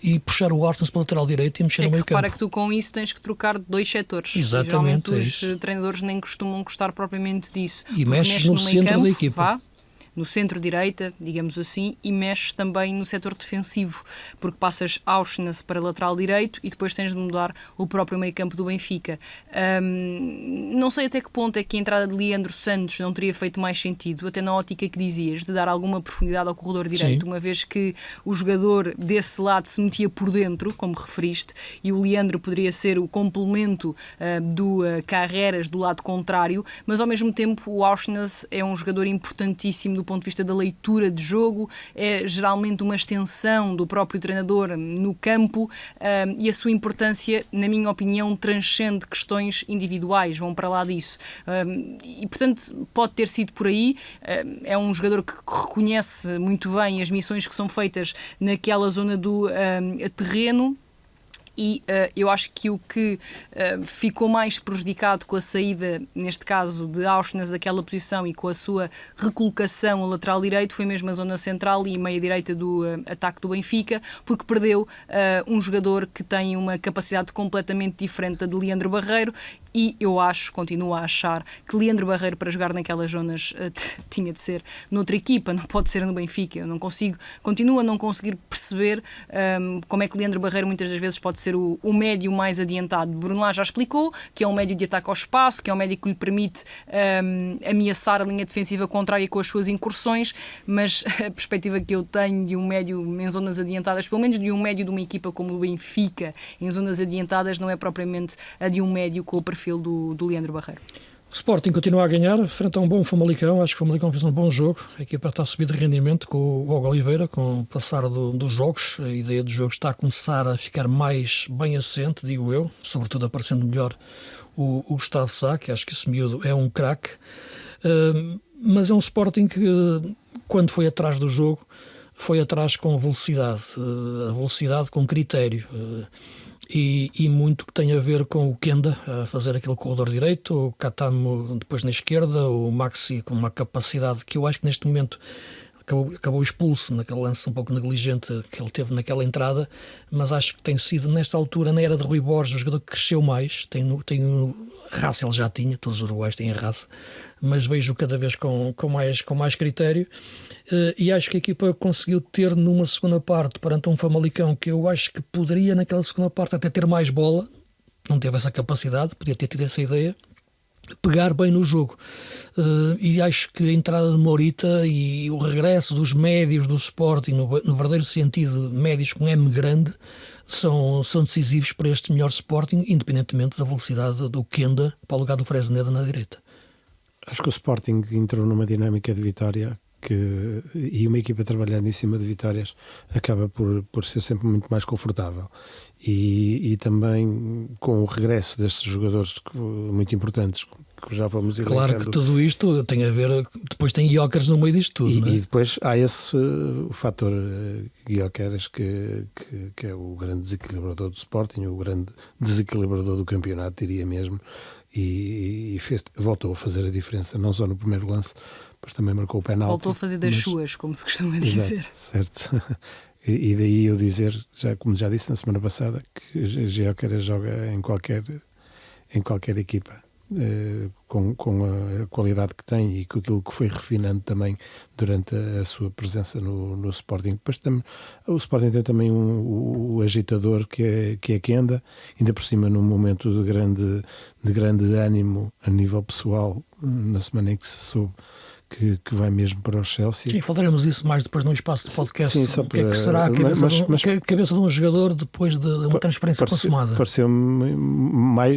e puxar o Arsens para o lateral direito e mexer no meio campo. Repara que tu com isso tens que trocar dois setores. Exatamente. Geralmente os treinadores nem costumam gostar propriamente disso. E mexes no centro da equipa. No centro-direita, digamos assim, e mexes também no setor defensivo, porque passas Auschwitz para lateral direito e depois tens de mudar o próprio meio-campo do Benfica. Não sei até que ponto é que a entrada de Leandro Santos não teria feito mais sentido, até na ótica que dizias, de dar alguma profundidade ao corredor direito, uma vez que o jogador desse lado se metia por dentro, como referiste, e o Leandro poderia ser o complemento do Carreras do lado contrário, mas ao mesmo tempo o Auschwitz é um jogador importantíssimo do ponto de vista da leitura de jogo, é geralmente uma extensão do próprio treinador no campo e a sua importância, na minha opinião, transcende questões individuais, vão para lá disso. E, portanto, pode ter sido por aí. É um jogador que reconhece muito bem as missões que são feitas naquela zona do terreno. E eu acho que o que ficou mais prejudicado com a saída, neste caso, de Auschwitz daquela posição e com a sua recolocação ao lateral direito foi mesmo a zona central e meia-direita do ataque do Benfica, porque perdeu um jogador que tem uma capacidade completamente diferente da de Leandro Barreiro. E eu continuo a achar que Leandro Barreiro, para jogar naquelas zonas, tinha de ser noutra equipa, não pode ser no Benfica. Eu continuo a não conseguir perceber como é que Leandro Barreiro muitas das vezes pode ser o médio mais adiantado. Bruno Lage já explicou que é um médio de ataque ao espaço, que é um médio que lhe permite ameaçar a linha defensiva contrária com as suas incursões, mas a perspectiva que eu tenho de um médio em zonas adiantadas, pelo menos de um médio de uma equipa como o Benfica em zonas adiantadas, não é propriamente a de um médio com o perfil do Leandro Barreiro. O Sporting continua a ganhar frente a um bom Famalicão. Acho que o Famalicão fez um bom jogo. A equipa está a subir de rendimento com o Hugo Oliveira, com o passar dos jogos. A ideia do jogo está a começar a ficar mais bem assente, digo eu, sobretudo aparecendo melhor o Gustavo Sá, que acho que esse miúdo é um craque. Mas é um Sporting que, quando foi atrás do jogo, foi atrás com velocidade, a velocidade com critério. E muito que tem a ver com o Kenda a fazer aquele corredor direito, o Katamo depois na esquerda, o Maxi com uma capacidade que eu acho que neste momento acabou expulso naquele lance um pouco negligente que ele teve naquela entrada, mas acho que tem sido nesta altura, na era de Rui Borges, o jogador que cresceu mais. Tem raça, ele já tinha, todos os uruguaios têm raça, mas vejo cada vez com mais critério. E acho que a equipa conseguiu ter numa segunda parte perante um Famalicão que eu acho que poderia naquela segunda parte até ter mais bola, não teve essa capacidade, podia ter tido essa ideia, pegar bem no jogo. E acho que a entrada de Morita e o regresso dos médios do Sporting, no verdadeiro sentido, médios com M grande, são decisivos para este melhor Sporting, independentemente da velocidade do Kenda para o lugar do Fresneda na direita. Acho que o Sporting entrou numa dinâmica de vitória e uma equipa trabalhando em cima de vitórias acaba por ser sempre muito mais confortável. E também com o regresso destes jogadores muito importantes que já vamos elencando. Claro que tudo isto tem a ver, depois tem Gyökeres no meio disto tudo, não é? E depois há o fator Gyökeres que é o grande desequilibrador do Sporting, o grande desequilibrador do campeonato, diria mesmo, e voltou a fazer a diferença, não só no primeiro lance, mas também marcou o penalti. Voltou a fazer das suas, como se costuma dizer. Exato, certo. E daí eu dizer, como já disse na semana passada, que Gyökeres joga em qualquer equipa, com a qualidade que tem e com aquilo que foi refinando também durante a sua presença no Sporting. Depois o Sporting tem também o agitador que é Kenda, ainda por cima num momento de grande ânimo a nível pessoal, na semana em que se soube que vai mesmo para o Chelsea. E falaremos isso mais depois no espaço de podcast. Sim, o que é que será a cabeça de um jogador depois de uma transferência consumada? Pareceu-me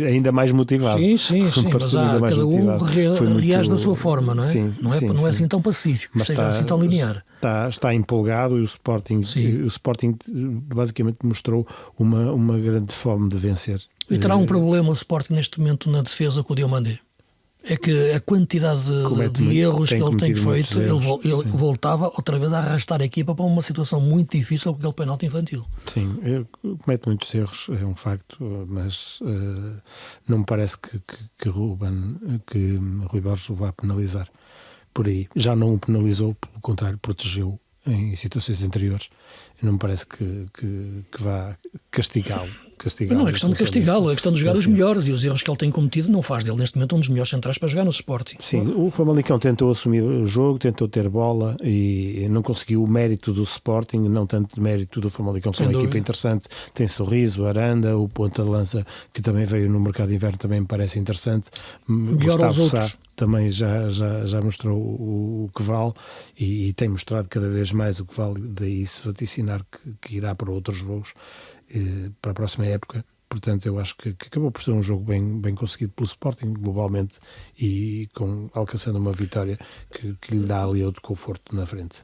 ainda mais motivado. Sim, mas cada um reage da sua forma, não é? Sim, não é assim tão pacífico, mas seja assim tão linear. Está empolgado e o Sporting basicamente mostrou uma grande fome de vencer. E terá um problema o Sporting neste momento na defesa com o Diomandé. É que a quantidade de erros que ele tem feito, ele voltava outra vez a arrastar a equipa para uma situação muito difícil com aquele penalti infantil. Sim, comete muitos erros, é um facto, mas não me parece que Rui Borges o vá penalizar por aí. Já não o penalizou, pelo contrário, protegeu em situações anteriores. Não me parece que vá castigá-lo. Não é questão de castigá-lo, é questão de jogar os melhores, e os erros que ele tem cometido não faz dele neste momento um dos melhores centrais para jogar no Sporting. Sim, o Famalicão tentou assumir o jogo, tentou ter bola e não conseguiu o mérito do Sporting, não tanto de mérito do Famalicão, que é uma equipa interessante, tem Sorriso, Aranda, o ponta de lança que também veio no mercado de inverno também me parece interessante. Gustavo Sá também já mostrou o que vale e tem mostrado cada vez mais o que vale, daí se vaticinar que irá para outros voos para a próxima época. Portanto, eu acho que acabou por ser um jogo bem conseguido pelo Sporting globalmente e alcançando uma vitória que lhe dá ali outro conforto na frente.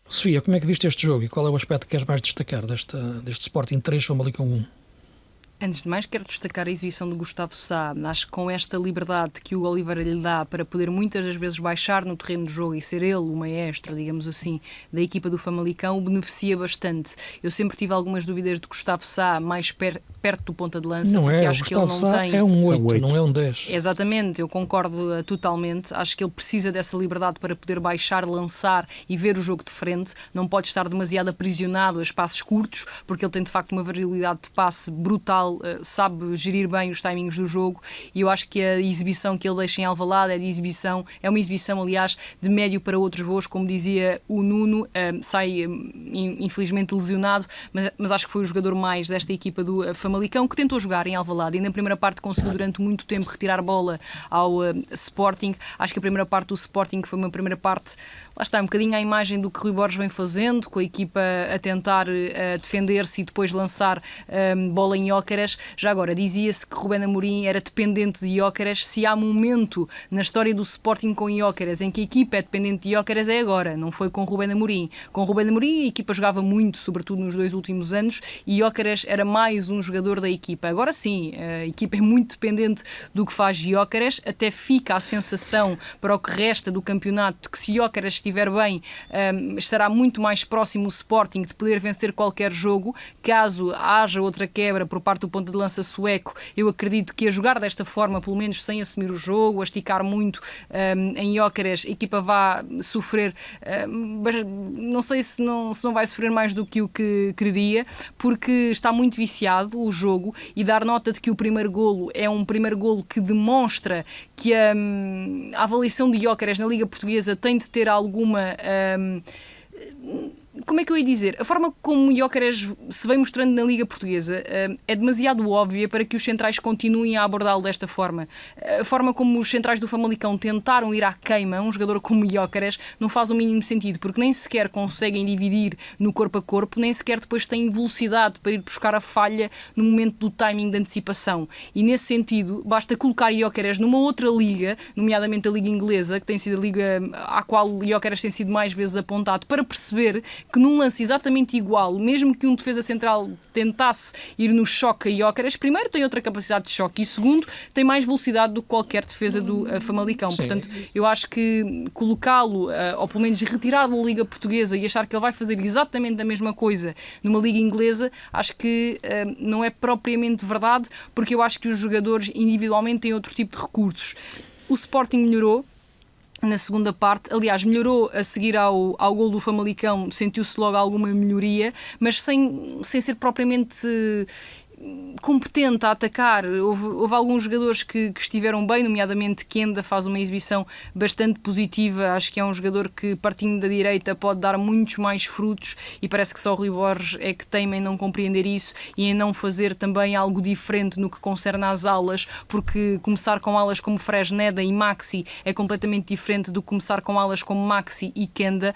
Sofia, como é que viste este jogo e qual é o aspecto que queres mais destacar deste Sporting 3, Famalicão 1? Antes de mais, quero destacar a exibição de Gustavo Sá. Acho que com esta liberdade que o Oliveira lhe dá para poder muitas das vezes baixar no terreno de jogo e ser ele o maestro, digamos assim, da equipa do Famalicão, o beneficia bastante. Eu sempre tive algumas dúvidas de Gustavo Sá mais perto do ponta de lança, porque acho que ele não tem... É um 8, não é um 10. Exatamente, eu concordo totalmente. Acho que ele precisa dessa liberdade para poder baixar, lançar e ver o jogo de frente. Não pode estar demasiado aprisionado a espaços curtos, porque ele tem de facto uma variabilidade de passe brutal, sabe gerir bem os timings do jogo, e eu acho que a exibição que ele deixa em Alvalade é uma exibição, aliás, de médio para outros voos, como dizia o Nuno, sai infelizmente lesionado, mas acho que foi o jogador mais desta equipa do Famalicão, que tentou jogar em Alvalade e na primeira parte conseguiu durante muito tempo retirar bola ao Sporting. Acho que a primeira parte do Sporting foi uma primeira parte, lá está, um bocadinho à imagem do que Rui Borges vem fazendo, com a equipa a tentar defender-se e depois lançar bola em Gyökeres. Já agora, dizia-se que Rubén Amorim era dependente de Gyökeres. Se há momento na história do Sporting com Gyökeres em que a equipa é dependente de Gyökeres, é agora, não foi com Rubén Amorim. Com Rubén Amorim a equipa jogava muito, sobretudo nos 2 últimos anos, e Gyökeres era mais um jogador da equipa. Agora sim, a equipa é muito dependente do que faz Gyökeres, até fica a sensação para o que resta do campeonato que se Gyökeres estiver bem, estará muito mais próximo o Sporting de poder vencer qualquer jogo. Caso haja outra quebra por parte do ponta de lança sueco, eu acredito que a jogar desta forma, pelo menos sem assumir o jogo, a esticar muito em Gyökeres, a equipa vai sofrer, não sei se não vai sofrer mais do que o que quereria, porque está muito viciado o jogo, e dar nota de que o primeiro golo é um primeiro golo que demonstra que a avaliação de Gyökeres na Liga Portuguesa tem de ter alguma... como é que eu ia dizer? A forma como o Gyökeres se vem mostrando na Liga Portuguesa é demasiado óbvia para que os centrais continuem a abordá-lo desta forma. A forma como os centrais do Famalicão tentaram ir à queima, um jogador como o Gyökeres, não faz o mínimo sentido, porque nem sequer conseguem dividir no corpo a corpo, nem sequer depois têm velocidade para ir buscar a falha no momento do timing de antecipação. E nesse sentido, basta colocar Gyökeres numa outra liga, nomeadamente a Liga Inglesa, que tem sido a liga à qual o Gyökeres tem sido mais vezes apontado, para perceber que num lance exatamente igual, mesmo que um defesa central tentasse ir no choque a Gyökeres, primeiro tem outra capacidade de choque e segundo tem mais velocidade do que qualquer defesa do Famalicão. Sim. Portanto, eu acho que colocá-lo, ou pelo menos retirá-lo da Liga Portuguesa e achar que ele vai fazer exatamente a mesma coisa numa Liga Inglesa, acho que não é propriamente verdade, porque eu acho que os jogadores individualmente têm outro tipo de recursos. O Sporting melhorou na segunda parte. Aliás, melhorou a seguir ao gol do Famalicão, sentiu-se logo alguma melhoria, mas sem ser propriamente competente a atacar. Houve alguns jogadores que estiveram bem, nomeadamente Kenda faz uma exibição bastante positiva. Acho que é um jogador que, partindo da direita, pode dar muitos mais frutos, e parece que só o Rui Borges é que teima em não compreender isso e em não fazer também algo diferente no que concerne às alas, porque começar com alas como Fresneda e Maxi é completamente diferente do que começar com alas como Maxi e Kenda.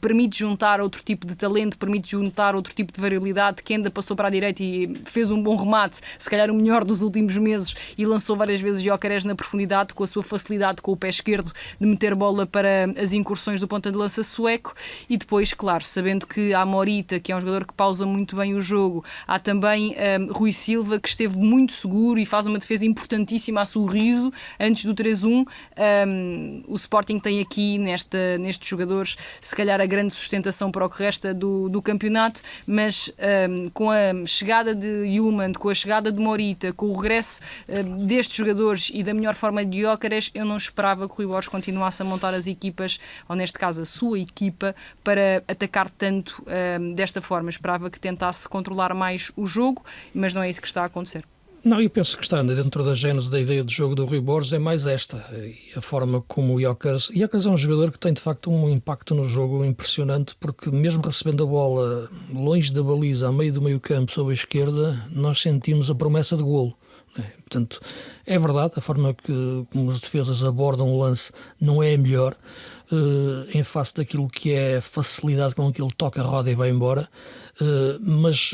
Permite juntar outro tipo de talento, permite juntar outro tipo de variabilidade. Kenda passou para a direita e fez um bom remate, se calhar o melhor dos últimos meses, e lançou várias vezes Gyökeres na profundidade, com a sua facilidade com o pé esquerdo de meter bola para as incursões do ponta de lança sueco. E depois, claro, sabendo que há Morita, que é um jogador que pausa muito bem o jogo, há também Rui Silva, que esteve muito seguro e faz uma defesa importantíssima a sorriso antes do 3-1. O Sporting tem aqui nestes jogadores se calhar a grande sustentação para o que resta do campeonato, mas com a chegada de Yulman, com a chegada de Morita, com o regresso destes jogadores e da melhor forma de Gyökeres, eu não esperava que o Rui Borges continuasse a montar as equipas, ou neste caso a sua equipa, para atacar tanto desta forma. Esperava que tentasse controlar mais o jogo, mas não é isso que está a acontecer. Não, eu penso que está dentro da gênese da ideia de jogo do Rui Borges é mais esta, e a forma como o Gyökeres é um jogador que tem de facto um impacto no jogo impressionante, porque mesmo recebendo a bola longe da baliza, a meio do meio campo, sob a esquerda, nós sentimos a promessa de golo. Portanto, é verdade, a forma como os defesas abordam o lance não é a melhor, em face daquilo que é a facilidade com que ele toca a roda e vai embora, mas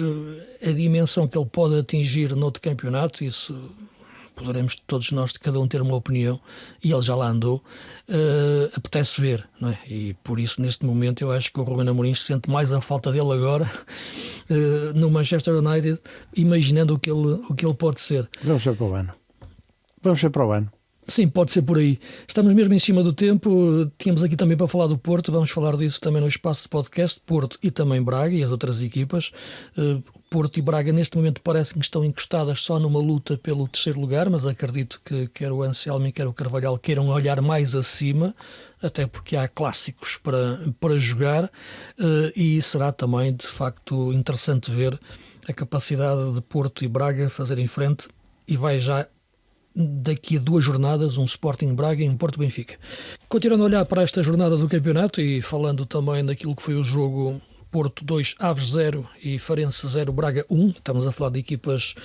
a dimensão que ele pode atingir noutro campeonato, isso poderemos todos nós, de cada um, ter uma opinião, e ele já lá andou, apetece ver, não é? E por isso, neste momento, eu acho que o Ruben Amorim sente mais a falta dele agora no Manchester United, imaginando o que ele pode ser. Vamos ser para o ano. Sim, pode ser por aí. Estamos mesmo em cima do tempo. Tínhamos aqui também para falar do Porto. Vamos falar disso também no espaço de podcast. Porto e também Braga e as outras equipas. Porto e Braga neste momento parecem que estão encostadas só numa luta pelo terceiro lugar, mas acredito que quer o Anselmi, quer o Carvalhal queiram olhar mais acima, até porque há clássicos para jogar, e será também de facto interessante ver a capacidade de Porto e Braga fazerem frente, e vai já daqui a 2 jornadas um Sporting Braga e um Porto Benfica. Continuando a olhar para esta jornada do campeonato e falando também daquilo que foi o jogo Porto 2, Aves 0 e Farense 0, Braga 1, estamos a falar de equipas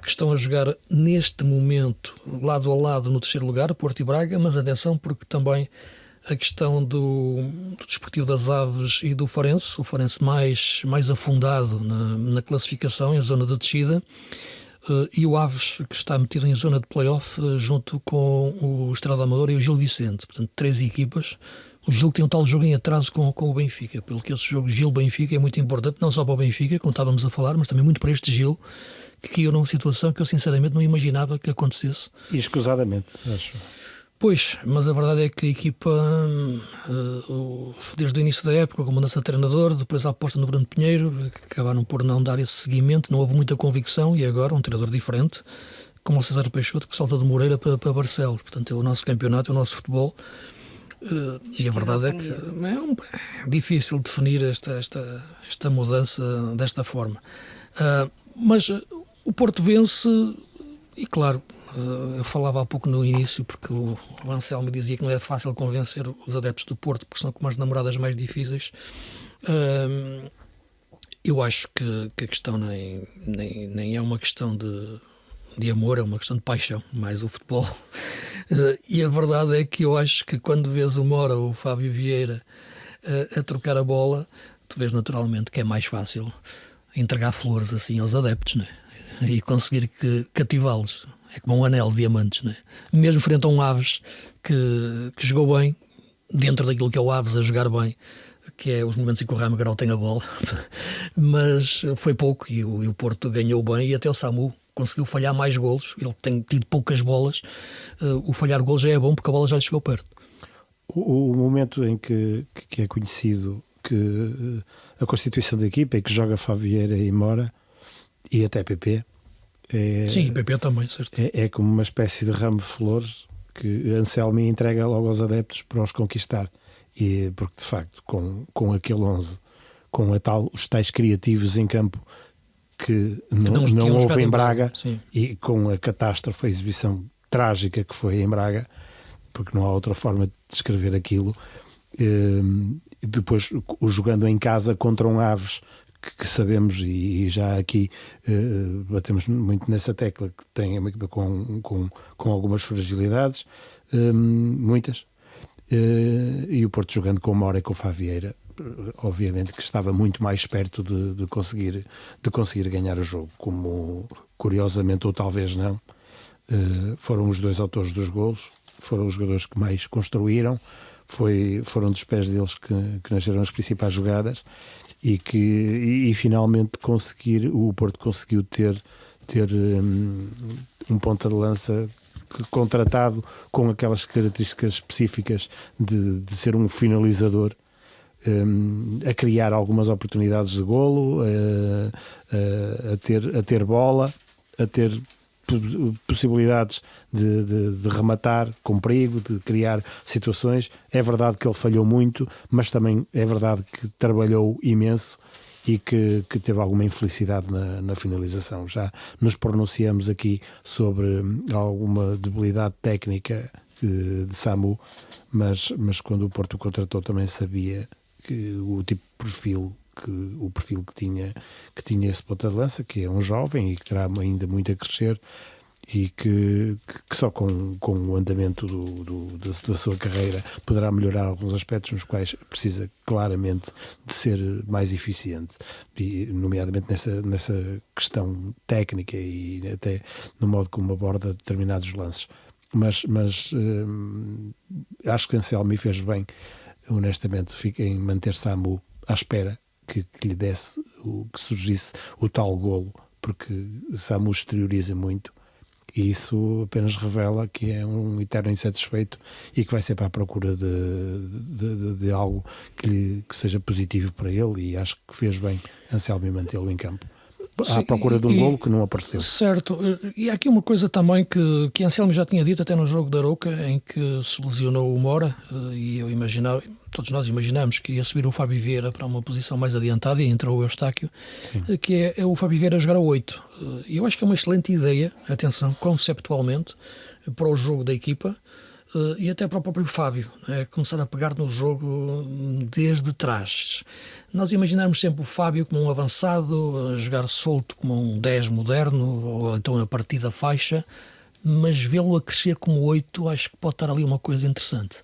que estão a jogar neste momento lado a lado no terceiro lugar, Porto e Braga, mas atenção porque também a questão do Desportivo das Aves e do Farense, o Farense mais afundado na classificação, em zona de descida, e o Aves, que está metido em zona de play-off, junto com o Estrela da Amadora e o Gil Vicente. Portanto, 3 equipas. O Gil tem um tal jogo em atraso com o Benfica, pelo que esse jogo Gil-Benfica é muito importante, não só para o Benfica, como estávamos a falar, mas também muito para este Gil, que caiu numa situação que eu sinceramente não imaginava que acontecesse. E escusadamente, acho. Pois, mas a verdade é que a equipa, desde o início da época, com a mudança de treinador, depois a aposta no Bruno Pinheiro, que acabaram por não dar esse seguimento, não houve muita convicção, e agora um treinador diferente, como o César Peixoto, que salta de Moreira para Barcelos. Portanto, é o nosso campeonato, é o nosso futebol. E a verdade é que é difícil definir esta mudança desta forma. Mas o Porto vence, e claro, eu falava há pouco no início, porque o Anselmo dizia que não é fácil convencer os adeptos do Porto, porque são como as namoradas mais difíceis. Eu acho que a questão nem é uma questão de amor, é uma questão de paixão, mais o futebol. E a verdade é que eu acho que quando vês o Mora ou o Fábio Vieira a trocar a bola, tu vês naturalmente que é mais fácil entregar flores assim aos adeptos, não é? E conseguir cativá-los. É como um anel de diamantes, não é? Mesmo frente a um Aves que jogou bem, dentro daquilo que é o Aves a jogar bem, que é os momentos em que o Rami Garau tem a bola, mas foi pouco, e o Porto ganhou bem, e até o Samu conseguiu falhar mais golos. Ele tem tido poucas bolas, o falhar golos já é bom porque a bola já lhe chegou perto. O momento em que é conhecido que a constituição da equipa é que joga Fabieira e Mora e até PP. Sim, PP também, certo. É como uma espécie de ramo de flores que Anselmi entrega logo aos adeptos para os conquistar. E, porque, de facto, com aquele 11, com os tais criativos em campo que não houve em Braga, e com a catástrofe, a exibição trágica que foi em Braga, porque não há outra forma de descrever aquilo. Depois, jogando em casa contra um Aves, que sabemos, e já aqui batemos muito nessa tecla, que tem uma equipa com algumas fragilidades, muitas, e o Porto jogando com o Mora e com o Favieira, obviamente que estava muito mais perto de conseguir ganhar o jogo, como curiosamente, ou talvez não, foram os dois autores dos golos, foram os jogadores que mais construíram, foram dos pés deles que nasceram as principais jogadas, e finalmente o Porto conseguiu ter um ponta de lança contratado com aquelas características específicas de ser um finalizador, a criar algumas oportunidades de golo, a ter bola, a ter possibilidades de rematar com perigo, de criar situações. É verdade que ele falhou muito, mas também é verdade que trabalhou imenso e que teve alguma infelicidade na finalização. Já nos pronunciamos aqui sobre alguma debilidade técnica de Samu, mas quando o Porto o contratou também sabia que o tipo de perfil que tinha esse ponta de lança, que é um jovem e que terá ainda muito a crescer, e que só com o andamento da sua carreira poderá melhorar alguns aspectos nos quais precisa claramente de ser mais eficiente, e nomeadamente nessa questão técnica e até no modo como aborda determinados lances. Mas acho que Anselmi fez bem, honestamente, fica em manter Samu à espera que lhe desse, que surgisse o tal golo, porque Samu exterioriza muito, e isso apenas revela que é um eterno insatisfeito e que vai sempre à procura de algo que seja positivo para ele, e acho que fez bem Anselmi mantê-lo em campo. À procura de um golo que não apareceu. Certo, e há aqui uma coisa também que Anselmi já tinha dito até no jogo da Arouca, em que se lesionou o Mora, e todos nós imaginamos que ia subir o Fábio Vieira para uma posição mais adiantada, e entrou o Eustáquio, que é o Fábio Vieira a jogar a 8. E eu acho que é uma excelente ideia, atenção, conceptualmente, para o jogo da equipa, e até para o próprio Fábio, começar a pegar no jogo desde trás. Nós imaginamos sempre o Fábio como um avançado, a jogar solto como um 10 moderno, ou então a partir da faixa, mas vê-lo a crescer como 8, acho que pode estar ali uma coisa interessante.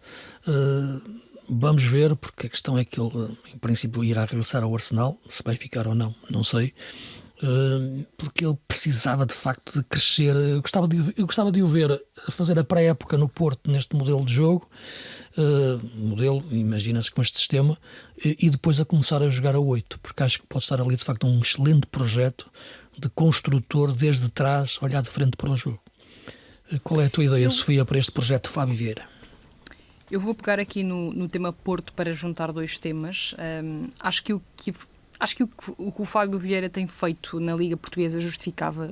Vamos ver, porque a questão é que ele, em princípio, irá regressar ao Arsenal, se vai ficar ou não sei. Porque ele precisava de facto de crescer. Eu gostava de o ver a fazer a pré-época no Porto neste modelo de jogo, imagina-se com este sistema, e depois a começar a jogar a 8, porque acho que pode estar ali de facto um excelente projeto de construtor desde trás, olhar de frente para o jogo. Qual é a tua ideia, Sofia, para este projeto de Fábio Vieira? Eu vou pegar aqui no tema Porto para juntar dois temas. Acho que o que o Fábio Vieira tem feito na Liga Portuguesa justificava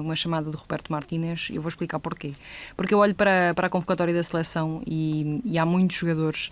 uma chamada de Roberto Martínez. Eu vou explicar porquê. Porque eu olho para a convocatória da seleção e há muitos jogadores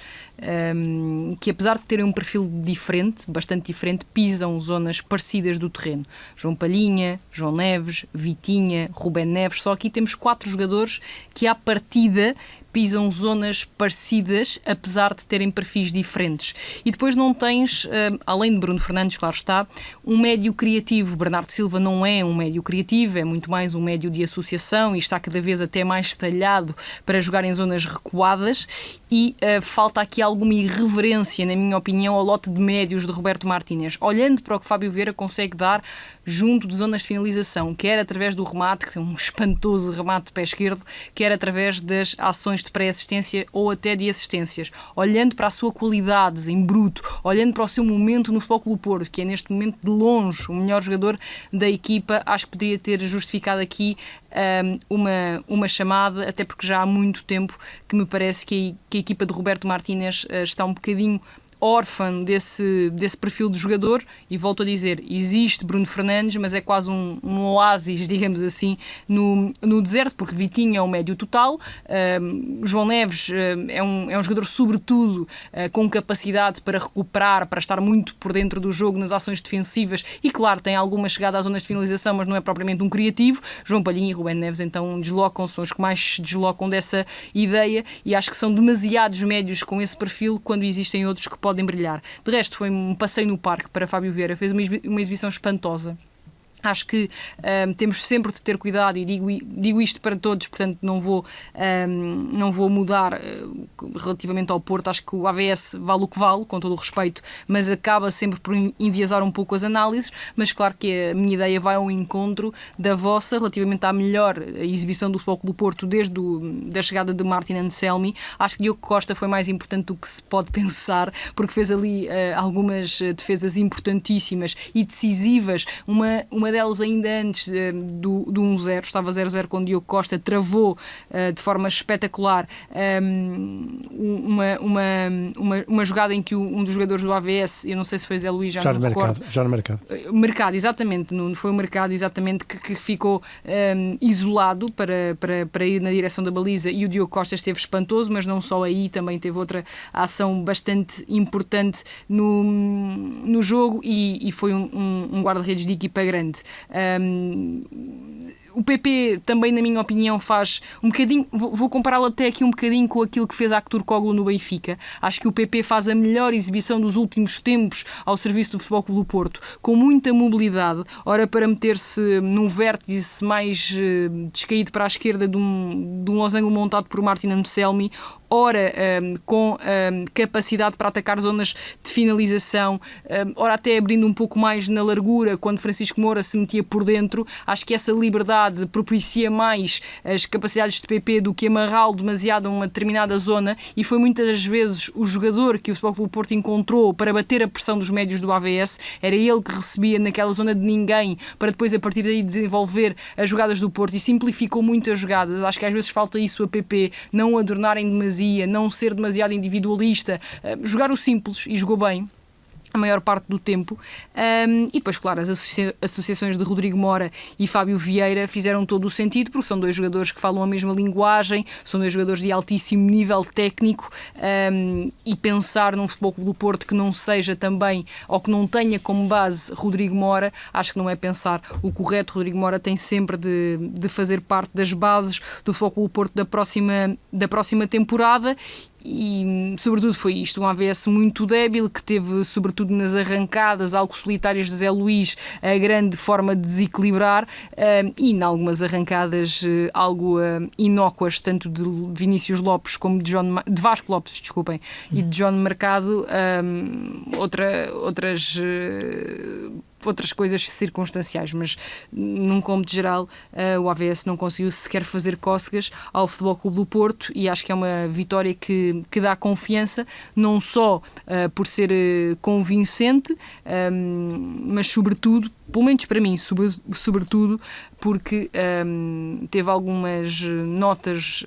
que, apesar de terem um perfil diferente, bastante diferente, pisam zonas parecidas do terreno. João Palhinha, João Neves, Vitinha, Rubén Neves. Só aqui temos 4 jogadores que, à partida, pisam zonas parecidas, apesar de terem perfis diferentes. E depois não tens, além de Bruno Fernandes, claro está, um médio criativo. Bernardo Silva não é um médio criativo, é muito mais um médio de associação e está cada vez até mais talhado para jogar em zonas recuadas, e falta aqui alguma irreverência, na minha opinião, ao lote de médios de Roberto Martínez. Olhando para o que Fábio Vieira consegue dar junto de zonas de finalização, quer através do remate, que tem um espantoso remate de pé esquerdo, quer através das ações de pré-assistência ou até de assistências. Olhando para a sua qualidade em bruto, olhando para o seu momento no Futebol Clube do Porto, que é neste momento de longe o melhor jogador da equipa, acho que poderia ter justificado aqui uma chamada, até porque já há muito tempo que me parece que a equipa de Roberto Martínez está um bocadinho órfã desse perfil de jogador, e volto a dizer, existe Bruno Fernandes, mas é quase um oásis, digamos assim, no deserto, porque Vitinho é um médio total, João Neves é um jogador sobretudo com capacidade para recuperar, para estar muito por dentro do jogo nas ações defensivas, e claro, tem alguma chegada às zonas de finalização, mas não é propriamente um criativo. João Palhinha e Rubén Neves então deslocam-se, são os que mais se deslocam dessa ideia, e acho que são demasiados médios com esse perfil quando existem outros que podem brilhar. De resto, foi um passeio no parque para Fábio Vieira, fez uma exibição espantosa. Acho que temos sempre de ter cuidado, e digo isto para todos, portanto não vou mudar relativamente ao Porto. Acho que o AVS vale o que vale, com todo o respeito, mas acaba sempre por enviesar um pouco as análises. Mas claro que a minha ideia vai ao encontro da vossa relativamente à melhor exibição do Futebol Clube do Porto desde da chegada de Martin Anselmi. Acho que Diogo Costa foi mais importante do que se pode pensar, porque fez ali algumas defesas importantíssimas e decisivas. Uma delas ainda antes do 1-0, estava 0-0 quando Diogo Costa travou de forma espetacular uma jogada em que um dos jogadores do AVS, eu não sei se foi Zé Luís, já não recordo. Mercado, exatamente, foi o Mercado exatamente que ficou isolado para ir na direção da baliza, e o Diogo Costa esteve espantoso, mas não só aí, também teve outra ação bastante importante no jogo, e foi um guarda-redes de equipa grande. O PP também, na minha opinião, faz um bocadinho, vou compará-lo até aqui um bocadinho com aquilo que fez Aktürkoğlu no Benfica. Acho que o PP faz a melhor exibição dos últimos tempos ao serviço do Futebol Clube do Porto, com muita mobilidade, ora para meter-se num vértice mais descaído para a esquerda de um losango montado por Martin Anselmi, ora com capacidade para atacar zonas de finalização, ora até abrindo um pouco mais na largura quando Francisco Moura se metia por dentro. Acho que essa liberdade propicia mais as capacidades de PP do que amarrá-lo demasiado a uma determinada zona, e foi muitas das vezes o jogador que o Futebol Clube do Porto encontrou para bater a pressão dos médios do AVS. Era ele que recebia naquela zona de ninguém para depois a partir daí desenvolver as jogadas do Porto, e simplificou muito as jogadas. Acho que às vezes falta isso a PP, não adornarem demasia, não ser demasiado individualista, jogar o simples, e jogou bem a maior parte do tempo. E depois, claro, as associações de Rodrigo Mora e Fábio Vieira fizeram todo o sentido, porque são dois jogadores que falam a mesma linguagem, são dois jogadores de altíssimo nível técnico, e pensar num Futebol Clube do Porto que não seja também, ou que não tenha como base Rodrigo Mora, acho que não é pensar o correto. Rodrigo Mora tem sempre de fazer parte das bases do Futebol Clube do Porto da próxima temporada. E sobretudo foi isto, um AVS muito débil, que teve sobretudo nas arrancadas algo solitárias de Zé Luís a grande forma de desequilibrar, e em algumas arrancadas algo inócuas, tanto de Vinícius Lopes como de Vasco Lopes, desculpem, e de John Mercado, outras coisas circunstanciais, mas num cômputo geral o AVS não conseguiu sequer fazer cócegas ao Futebol Clube do Porto, e acho que é uma vitória que dá confiança, não só por ser convincente, mas sobretudo, pelo menos para mim, sobretudo porque teve algumas notas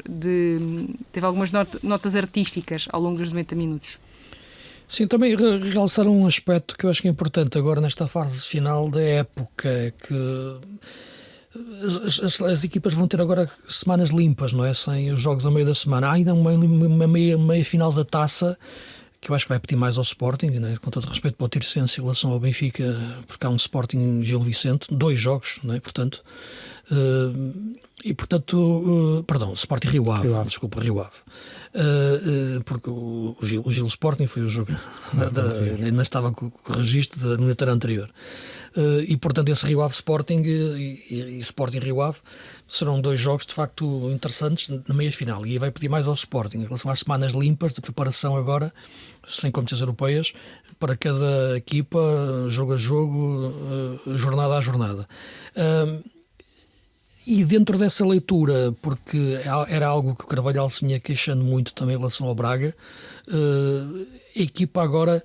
artísticas ao longo dos 90 minutos. Sim, também realçar um aspecto que eu acho que é importante agora nesta fase final da época, que as equipas vão ter agora semanas limpas, não é? Sem os jogos ao meio da semana. Há ainda uma meia final da taça, que eu acho que vai pedir mais ao Sporting, né? Com todo respeito para o Tirsense em relação ao Benfica, porque há um Sporting Gil Vicente, 2 jogos, não é? Portanto, Sporting Rio Ave. Desculpa, Rio Ave. Porque o Gil Sporting foi o jogo, ainda estava com o registro da eliminatória anterior. E portanto esse Rio Ave Sporting e Sporting Rio Ave serão 2 jogos de facto interessantes na meia final, e aí vai pedir mais ao Sporting em relação às semanas limpas de preparação agora, sem competições europeias, para cada equipa, jogo a jogo, jornada a jornada. E dentro dessa leitura, porque era algo que o Carvalhal se vinha queixando muito também em relação ao Braga, a equipa agora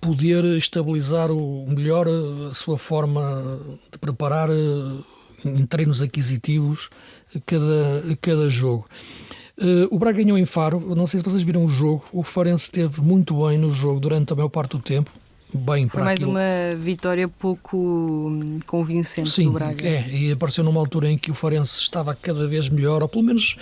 poder estabilizar melhor a sua forma de preparar em treinos aquisitivos cada jogo. O Braga ganhou em Faro, não sei se vocês viram o jogo, o Farense esteve muito bem no jogo durante a maior parte do tempo. Bem, foi mais uma vitória pouco convincente do Braga. E apareceu numa altura em que o Farense estava cada vez melhor, ou pelo menos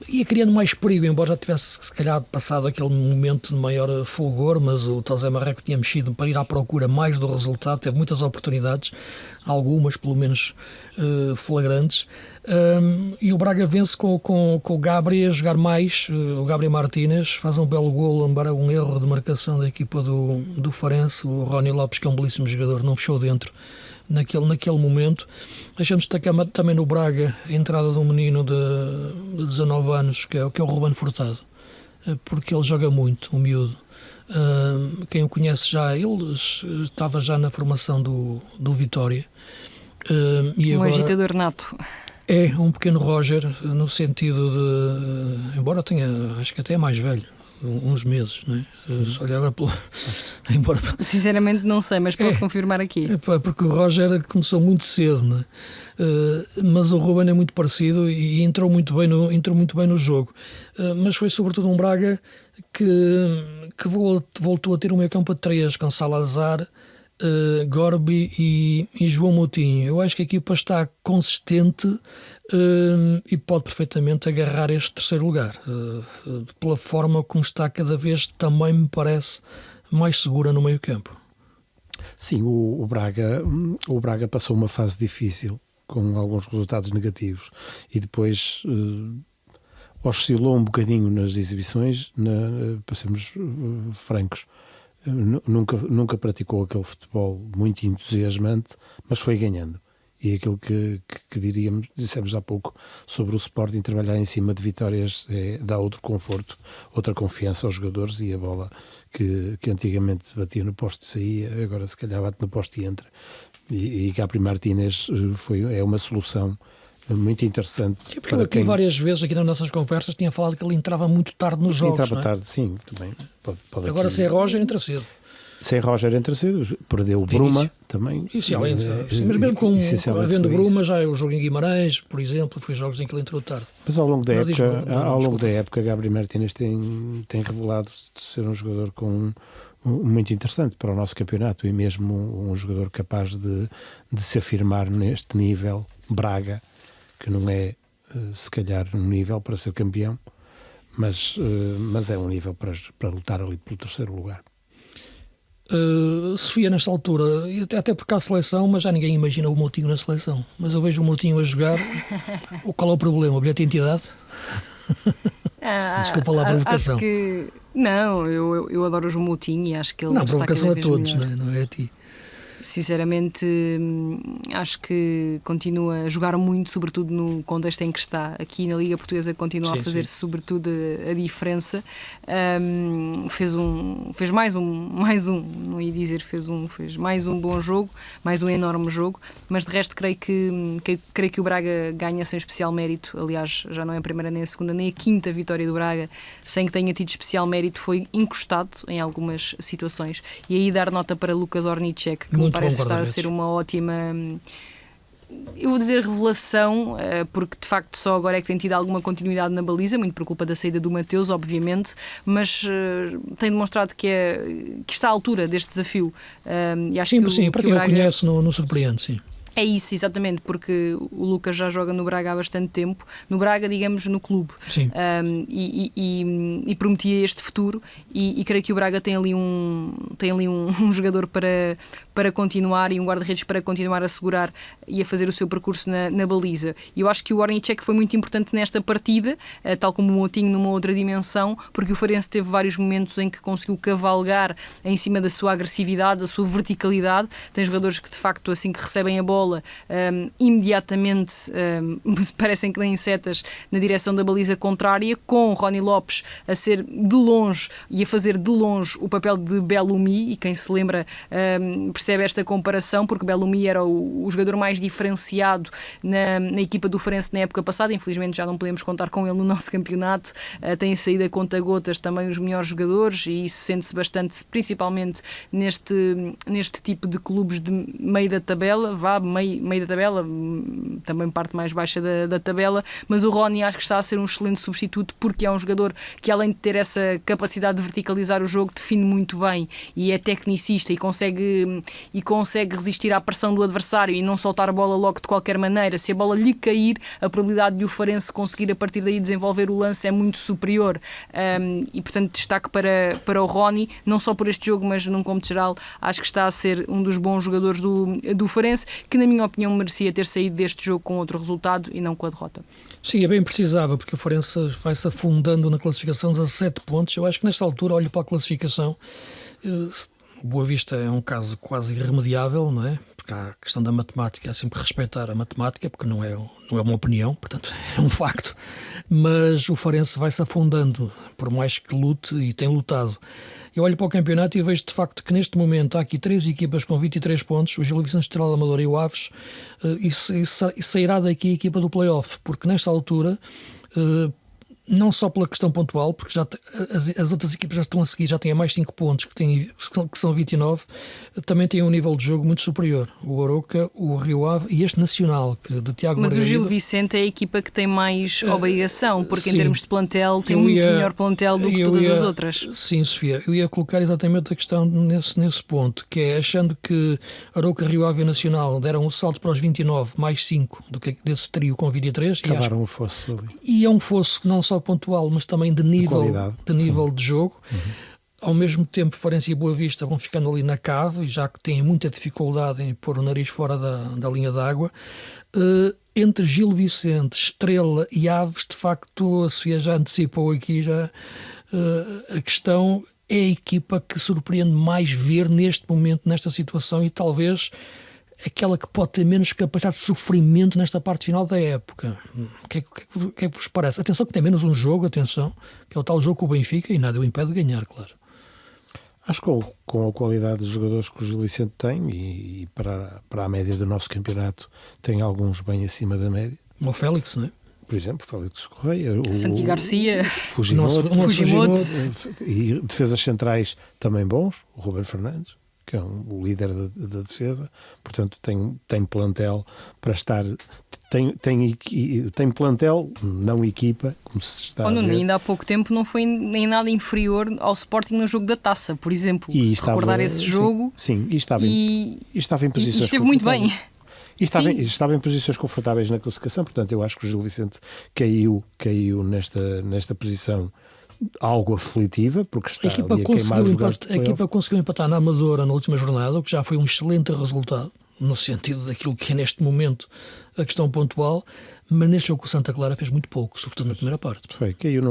ia criando mais perigo, embora já tivesse se calhar passado aquele momento de maior fulgor, mas o José Marreco tinha mexido para ir à procura mais do resultado, teve muitas oportunidades, algumas pelo menos flagrantes, e o Braga vence com o Gabri a jogar mais. O Gabri Martínez faz um belo golo, embora um erro de marcação da equipa do Farense. O Rony Lopes, que é um belíssimo jogador, não fechou dentro naquele momento. Deixamos destacar também no Braga a entrada de um menino de 19 anos, que é o Ruben Furtado, porque ele joga muito, o miúdo. Quem o conhece já, ele estava já na formação do Vitória. E um agora, agitador nato. É um pequeno Roger, no sentido de, embora tenha, acho que até é mais velho, uns meses, não é? Se olhar agora embora... Sinceramente não sei, mas posso confirmar aqui. Porque o Roger começou muito cedo, não é? Mas o Ruben é muito parecido e entrou muito bem no jogo. Mas foi sobretudo um Braga que voltou a ter um meio campo a 3, com Salazar, Gorbi e João Moutinho. Eu acho que a equipa está consistente e pode perfeitamente agarrar este terceiro lugar, pela forma como está cada vez, também me parece mais segura no meio campo. Sim, o Braga passou uma fase difícil com alguns resultados negativos e depois oscilou um bocadinho nas exibições, para sermos francos. Nunca praticou aquele futebol muito entusiasmante, mas foi ganhando. E aquilo que dissemos há pouco sobre o Sporting, trabalhar em cima de vitórias dá outro conforto, outra confiança aos jogadores, e a bola que antigamente batia no poste e saía, agora se calhar bate no poste e entra. E Gabri Martínez é uma solução muito interessante. Porque ele aqui várias vezes, aqui nas nossas conversas, tinha falado que ele entrava muito tarde nos jogos. Entrava tarde, sim, também. Pode agora aqui... sem Roger entra cedo. Sem Roger entra cedo, perdeu o Bruma início. Também. Sim, mas mesmo havendo Bruma, já é o jogo em Guimarães, por exemplo, foi jogos em que ele entrou tarde. Mas ao longo da época, Gabri Martínez tem revelado ser um jogador muito interessante para o nosso campeonato, e mesmo um jogador capaz de se afirmar neste nível Braga, que não é se calhar um nível para ser campeão, mas é um nível para lutar ali pelo terceiro lugar. Sofia, nesta altura, até porque há seleção, mas já ninguém imagina o Moutinho na seleção. Mas eu vejo o Moutinho a jogar. Qual é o problema? O bilhete de identidade? Desculpa lá a provocação. Não, eu adoro o Moutinho e acho que ele não, está provocação cada vez a todos, melhor. não é a ti. Sinceramente, acho que continua a jogar muito, sobretudo no contexto em que está. Aqui na Liga Portuguesa continua a fazer sobretudo a diferença. Fez mais um, não ia dizer fez mais um bom jogo, mais um enorme jogo, mas de resto creio que o Braga ganha sem especial mérito. Aliás, já não é a primeira nem a segunda nem a quinta vitória do Braga sem que tenha tido especial mérito. Foi encostado em algumas situações, e aí dar nota para Lukas Ornicek, que me parece estar a ser uma ótima, eu vou dizer revelação, porque de facto só agora é que tem tido alguma continuidade na baliza, muito por culpa da saída do Mateus, obviamente, mas tem demonstrado que está à altura deste desafio. E acho sim, para quem o conhece não surpreende, sim. É isso, exatamente, porque o Lucas já joga no Braga há bastante tempo, no Braga, digamos, no clube, e prometia este futuro, e creio que o Braga tem ali um jogador para continuar, e um guarda-redes para continuar a segurar e a fazer o seu percurso na baliza. E eu acho que o Ornicek foi muito importante nesta partida, tal como o Moutinho numa outra dimensão, porque o Farense teve vários momentos em que conseguiu cavalgar em cima da sua agressividade, da sua verticalidade. Tem jogadores que de facto, assim que recebem a bola, imediatamente parecem que nem setas na direção da baliza contrária, com Rony Lopes a ser de longe e a fazer de longe o papel de Belloumi, e quem se lembra percebe esta comparação, porque Belloumi era o jogador mais diferenciado na equipa do Farense na época passada. Infelizmente já não podemos contar com ele no nosso campeonato, tem saído a conta-gotas também os melhores jogadores, e isso sente-se bastante, principalmente neste tipo de clubes de meio da tabela, meio da tabela, também parte mais baixa da tabela, mas o Rony acho que está a ser um excelente substituto, porque é um jogador que, além de ter essa capacidade de verticalizar o jogo, define muito bem e é tecnicista e consegue resistir à pressão do adversário e não soltar a bola logo de qualquer maneira. Se a bola lhe cair, a probabilidade de o Farense conseguir a partir daí desenvolver o lance é muito superior, e portanto destaque para o Rony, não só por este jogo, mas num cômputo geral acho que está a ser um dos bons jogadores do Farense, que na minha opinião merecia ter saído deste jogo com outro resultado e não com a derrota. Sim, é bem precisava, porque o Farense vai-se afundando na classificação, 17 pontos. Eu acho que nesta altura olho para a classificação, o Boa Vista é um caso quase irremediável, não é? Porque há a questão da matemática, há sempre que respeitar a matemática, porque não é uma opinião, portanto é um facto, mas o Farense vai-se afundando, por mais que lute, e tem lutado. Eu olho para o campeonato e vejo de facto que neste momento há aqui 3 equipas com 23 pontos, o Gil Vicente, Estrela da Amadora e o Aves, e sairá daqui a equipa do play-off, porque nesta altura, não só pela questão pontual, porque já as outras equipas já estão a seguir, já têm a mais 5 pontos, que são 29, também têm um nível de jogo muito superior. O Arouca, o Rio Ave e este Nacional, que de Tiago Mas Margarida. O Gil Vicente é a equipa que tem mais obrigação, porque sim, em termos de plantel tem muito melhor plantel do que todas as outras. Sim, Sofia, eu ia colocar exatamente a questão nesse ponto, que é achando que Arouca, Rio Ave e Nacional deram um salto para os 29, mais 5 do que desse trio com 23. Cavaram um fosso ali. E é um fosso não só pontual, mas também de nível de jogo. Ao mesmo tempo, Farense e Boa Vista vão ficando ali na cave, já que têm muita dificuldade em pôr o nariz fora da linha d'água. Entre Gil Vicente, Estrela e Aves, de facto, a Sofia já antecipou aqui a questão, é a equipa que surpreende mais ver neste momento, nesta situação, e talvez aquela que pode ter menos capacidade de sofrimento nesta parte final da época. O que é que vos parece? Atenção que tem menos um jogo, atenção, que é o tal jogo com o Benfica, e nada o impede de ganhar, claro. Acho que com a qualidade dos jogadores que o Gil Vicente tem, e para a média do nosso campeonato, tem alguns bem acima da média. O Félix, não é? Por exemplo, Félix Correia, Santi Garcia, Fujimoto, e defesas centrais também bons, o Ruben Fernandes, que é o líder da defesa, portanto tem plantel para estar, tem plantel, não equipa, como se está a ver. Ainda há pouco tempo não foi nem nada inferior ao Sporting no jogo da Taça, por exemplo. Recordar esse jogo. Sim, e estava em posições. E esteve muito bem. E estava em posições confortáveis na classificação, portanto eu acho que o Gil Vicente caiu nesta posição algo aflitiva, porque está ali a queimar os lugares de playoff. A equipa conseguiu empatar na Amadora na última jornada, o que já foi um excelente resultado, no sentido daquilo que é neste momento a questão pontual, mas neste jogo com o Santa Clara fez muito pouco, sobretudo na primeira parte. Caiu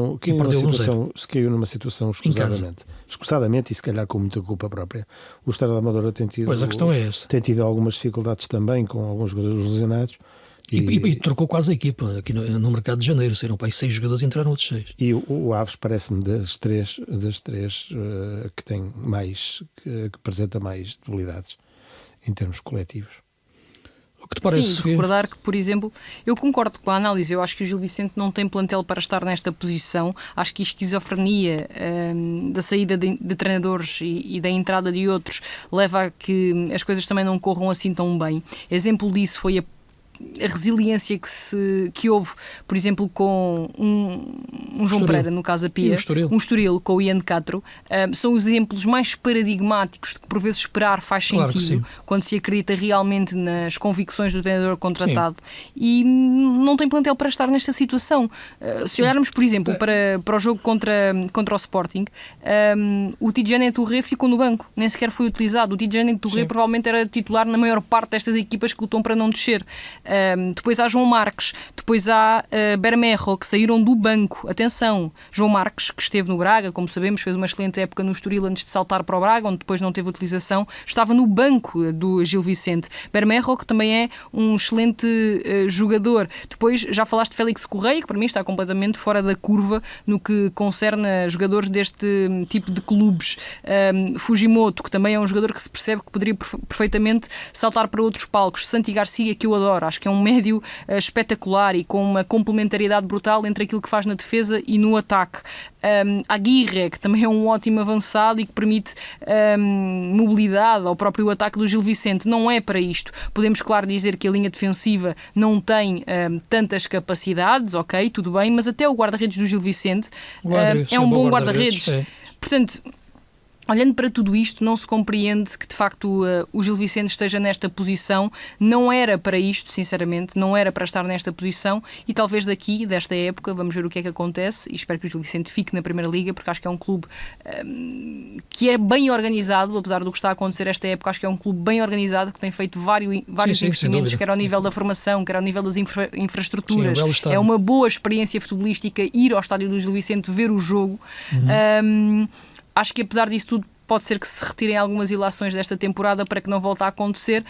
numa situação escusadamente e se calhar com muita culpa própria. O Estrela da Amadora tem tido, pois a questão é essa. Tem tido algumas dificuldades também com alguns jogadores lesionados. E trocou quase a equipa aqui no mercado de janeiro, saíram para aí 6 jogadores e entraram outros 6. E o Aves parece-me das três que tem mais, que apresenta mais debilidades em termos coletivos. O que te parece? Sim, recordar que, por exemplo, eu concordo com a análise, eu acho que o Gil Vicente não tem plantel para estar nesta posição, acho que a esquizofrenia da saída de treinadores e da entrada de outros leva a que as coisas também não corram assim tão bem. Exemplo disso foi a resiliência que houve, por exemplo, com um João Pereira, no Casa Pia, um Estoril com o Ian Castro, são os exemplos mais paradigmáticos de que por vezes esperar faz sentido, quando se acredita realmente nas convicções do treinador contratado. Sim. E não tem plantel para estar nesta situação. Se olharmos, por exemplo, para o jogo contra o Sporting, o Tidjane Touré ficou no banco, nem sequer foi utilizado. O Tidjane Touré provavelmente era titular na maior parte destas equipas que lutam para não descer. Depois há João Marques, depois há Bermejo, que saíram do banco. Atenção, João Marques, que esteve no Braga, como sabemos, fez uma excelente época no Estoril antes de saltar para o Braga, onde depois não teve utilização, estava no banco do Gil Vicente. Bermejo, que também é um excelente jogador. Depois já falaste de Félix Correia, que para mim está completamente fora da curva no que concerne a jogadores deste tipo de clubes. Fujimoto, que também é um jogador que se percebe que poderia perfeitamente saltar para outros palcos. Santi Garcia, que eu adoro, Acho que é um médio espetacular e com uma complementariedade brutal entre aquilo que faz na defesa e no ataque. Aguirre, que também é um ótimo avançado e que permite mobilidade ao próprio ataque do Gil Vicente. Não é para isto. Podemos, claro, dizer que a linha defensiva não tem tantas capacidades, ok, tudo bem, mas até o guarda-redes do Gil Vicente é um bom guarda-redes. Portanto, olhando para tudo isto, não se compreende que de facto o Gil Vicente esteja nesta posição. Não era para isto, sinceramente, não era para estar nesta posição, e talvez desta época, vamos ver o que é que acontece, e espero que o Gil Vicente fique na Primeira Liga, porque acho que é um clube que é bem organizado, apesar do que está a acontecer esta época. Acho que é um clube bem organizado, que tem feito vários investimentos, quer ao nível da formação, quer ao nível das infraestruturas. Sim, é uma boa experiência futebolística ir ao estádio do Gil Vicente ver o jogo. Acho que apesar disso tudo pode ser que se retirem algumas ilações desta temporada para que não volte a acontecer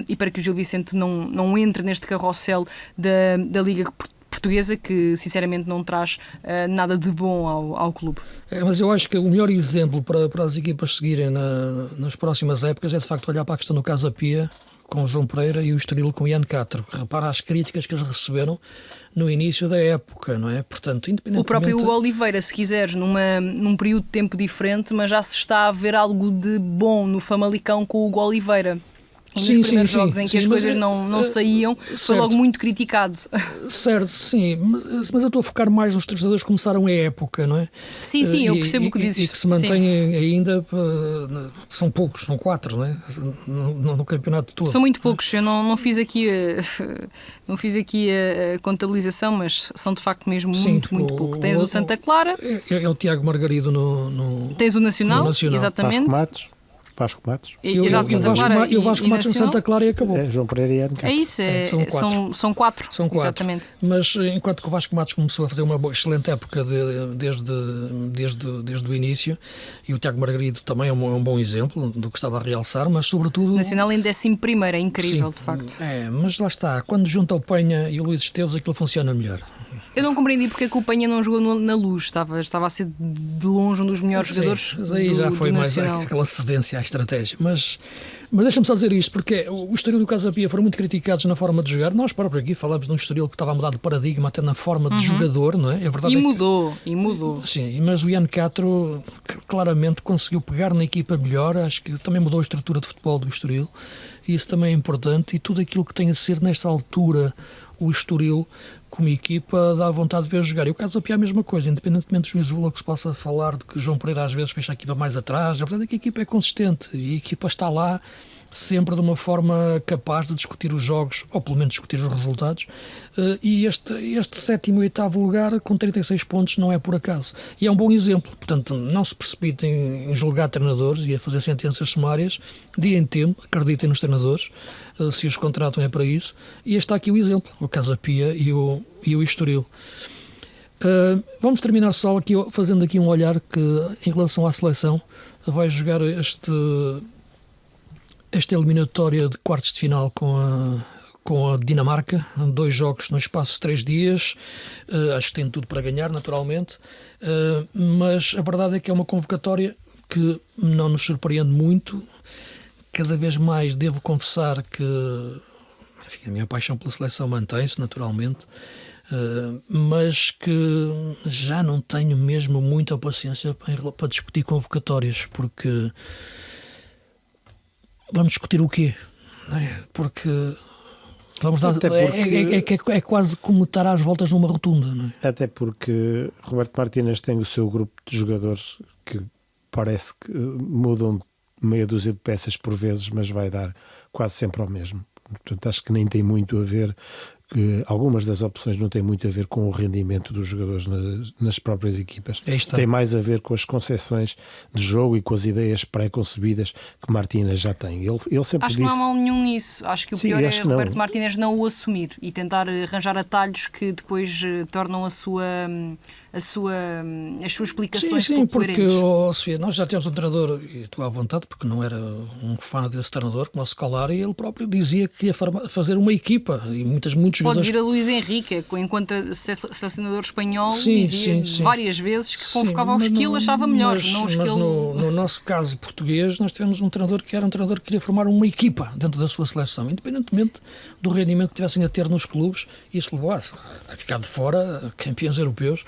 e para que o Gil Vicente não entre neste carrossel da Liga Portuguesa, que sinceramente não traz nada de bom ao clube. Mas eu acho que o melhor exemplo para as equipas seguirem nas próximas épocas é de facto olhar para a questão do Casa Pia com o João Pereira e o Estoril com o Ian Castro. Repara as críticas que eles receberam no início da época, não é? Portanto, independentemente... O próprio Hugo Oliveira, se quiseres, num período de tempo diferente, mas já se está a ver algo de bom no Famalicão com o Hugo Oliveira. Nos primeiros jogos em que as coisas não saíam, foi logo muito criticado. Certo, sim, mas eu estou a focar mais nos treinadores que começaram a época, não é? Sim, eu percebo o que dizes. E que se mantêm ainda, são poucos, são 4, não é? No campeonato todo. São muito poucos, eu não fiz aqui a contabilização, mas são de facto mesmo muito pouco. Tens o Santa Clara. É o Tiago Margarido no... Tens o Nacional, exatamente. Vasco Matos. E o Vasco Matos no Santa Clara e acabou. João Pereira e Ian Castro. É isso, são quatro. Exatamente. Mas enquanto que o Vasco Matos começou a fazer uma excelente época desde o início, e o Tiago Margarido também é um bom exemplo do que estava a realçar, mas sobretudo... Nacional em 11º, é incrível, de facto. Mas lá está, quando junta o Penha e o Luís Esteves, aquilo funciona melhor. Eu não compreendi porque é que o Penha não jogou na Luz. Estava a ser de longe um dos melhores jogadores mas aí já foi mais aquela cedência à estratégia. Mas deixa-me só dizer isto, porque o Estoril e o Casa Pia foram muito criticados na forma de jogar. Nós próprios aqui falámos de um Estoril que estava a mudar de paradigma até na forma de jogador, não é? A verdade mudou. Sim, mas o Ian Castro claramente conseguiu pegar na equipa melhor. Acho que também mudou a estrutura de futebol do Estoril. E isso também é importante. E tudo aquilo que tem a ser, nesta altura, o Estoril como equipa dá vontade de ver jogar. E o Casa Pia é a mesma coisa, independentemente do juízo valor que se possa falar de que João Pereira às vezes fecha a equipa mais atrás, a verdade é que a equipa é consistente e a equipa está lá sempre de uma forma capaz de discutir os jogos, ou pelo menos discutir os resultados, e este 7º e 8º lugar com 36 pontos não é por acaso. E é um bom exemplo, portanto não se precipitem em julgar treinadores e a fazer sentenças sumárias, deem tempo, acreditem nos treinadores, se os contratam é para isso, e este está aqui o exemplo, o Casa Pia e o Estoril. Vamos terminar só aqui fazendo aqui um olhar que em relação à seleção vai jogar esta eliminatória de quartos de final com a Dinamarca, 2 jogos no espaço de 3 dias, acho que tem tudo para ganhar naturalmente, mas a verdade é que é uma convocatória que não nos surpreende muito. Cada vez mais devo confessar que a minha paixão pela seleção mantém-se naturalmente, mas que já não tenho mesmo muita paciência para discutir convocatórias, porque vamos discutir o quê? Não é? Porque é quase como estar às voltas numa rotunda, não é? Até porque Roberto Martínez tem o seu grupo de jogadores que parece que mudam meia dúzia de peças por vezes, mas vai dar quase sempre ao mesmo. Portanto, acho que nem tem muito a ver, algumas das opções não têm muito a ver com o rendimento dos jogadores nas próprias equipas. Tem mais a ver com as concepções de jogo e com as ideias pré-concebidas que Martínez já tem. Ele sempre acho que não há mal nenhum nisso. Acho que o pior é Roberto Martínez não o assumir e tentar arranjar atalhos que depois tornam a sua as suas explicações Sim, pouco porque, coerentes. Sofia, nós já temos um treinador, e estou à vontade, porque não era um fã desse treinador, como o Scolari, e ele próprio dizia que queria fazer uma equipa, e muitos Pode jogadores... vir a Luís Henrique, enquanto selecionador espanhol, Sim, dizia sim. várias vezes que convocava os mas que ele achava melhor, não os que mas ele... no nosso caso português, nós tivemos um treinador que era um treinador que queria formar uma equipa dentro da sua seleção, independentemente do rendimento que tivessem a ter nos clubes, e isso levou a ficar de fora campeões europeus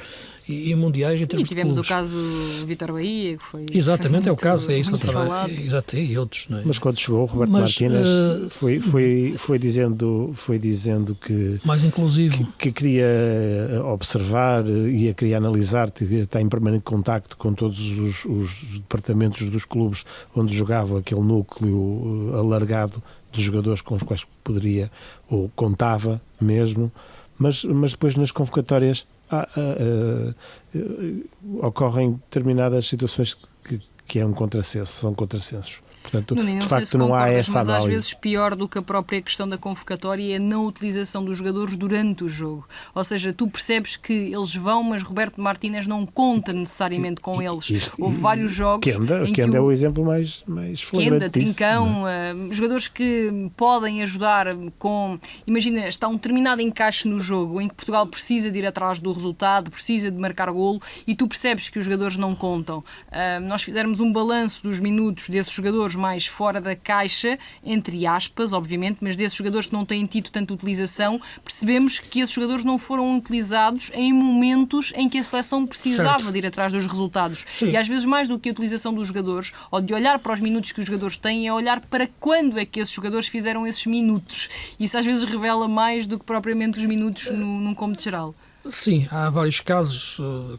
e mundiais em termos E tivemos de o clubes. caso Vítor Bahia, que foi... Exatamente, foi é o caso, é isso que eu muito trabalho. falado. Exato, e outros, não é? Mas quando chegou o Roberto Martínez foi dizendo que Mais inclusivo. que queria observar e queria analisar, está em permanente contacto com todos os departamentos dos clubes onde jogava aquele núcleo alargado dos jogadores com os quais poderia ou contava mesmo, mas depois nas convocatórias ocorrem determinadas situações que é um contrassenso, são contrassensos. Portanto, Não de sei facto, se não há concordas, essa mas às análise. vezes pior do que a própria questão da convocatória é a não utilização dos jogadores durante o jogo. Ou seja, tu percebes que eles vão, mas Roberto Martínez não conta necessariamente com eles. Houve vários jogos em que Kenda é o exemplo mais flagrante Kenda, disso, Trincão, não é? jogadores que podem ajudar com... Imagina, está um determinado encaixe no jogo em que Portugal precisa de ir atrás do resultado, precisa de marcar golo e tu percebes que os jogadores não contam. Nós fizermos um balanço dos minutos desses jogadores mais fora da caixa, entre aspas, obviamente, mas desses jogadores que não têm tido tanta utilização, percebemos que esses jogadores não foram utilizados em momentos em que a seleção precisava de ir atrás dos resultados. Sim. E às vezes mais do que a utilização dos jogadores, ou de olhar para os minutos que os jogadores têm, é olhar para quando é que esses jogadores fizeram esses minutos. Isso às vezes revela mais do que propriamente os minutos num cômputo geral. Sim, há vários casos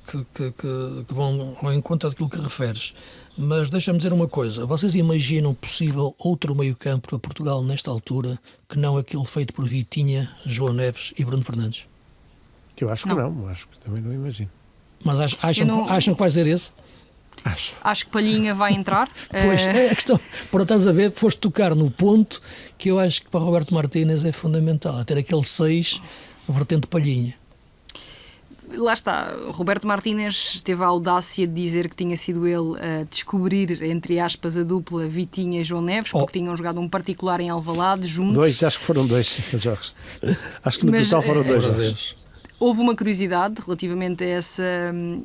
que vão ao encontro daquilo que referes. Mas deixa-me dizer uma coisa. Vocês imaginam possível outro meio-campo para Portugal nesta altura que não aquele feito por Vitinha, João Neves e Bruno Fernandes? Eu acho que não, acho que também não imagino. Mas acham que vai ser esse? Acho que Palhinha vai entrar. Pois, é a questão. Por estás a ver, foste tocar no ponto que eu acho que para Roberto Martínez é fundamental. Ter aquele 6, vertente Palhinha. Lá está, Roberto Martínez teve a audácia de dizer que tinha sido ele a descobrir, entre aspas, a dupla Vitinha e João Neves, porque tinham jogado um particular em Alvalade juntos. Acho que foram 2 jogos. Acho que no total foram 2 jogos. Houve uma curiosidade relativamente a essa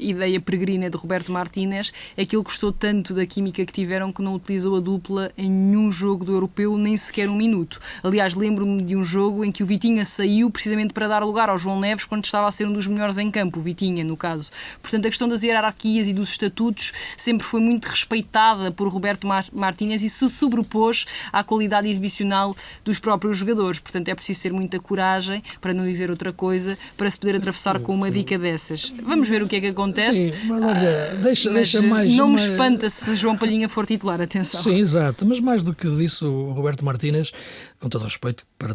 ideia peregrina de Roberto Martínez. Aquilo gostou tanto da química que tiveram que não utilizou a dupla em nenhum jogo do europeu, nem sequer um minuto. Aliás, lembro-me de um jogo em que o Vitinha saiu precisamente para dar lugar ao João Neves quando estava a ser um dos melhores em campo, o Vitinha, no caso. Portanto, a questão das hierarquias e dos estatutos sempre foi muito respeitada por Roberto Martínez e se sobrepôs à qualidade exibicional dos próprios jogadores. Portanto, é preciso ter muita coragem, para não dizer outra coisa, para se poder atravessar com uma dica dessas. Vamos ver o que é que acontece. Sim, mas olha, deixa mais... Não me espanta se João Palhinha for titular, atenção. Sim, exato, mas mais do que disso, o Roberto Martínez, com todo o respeito que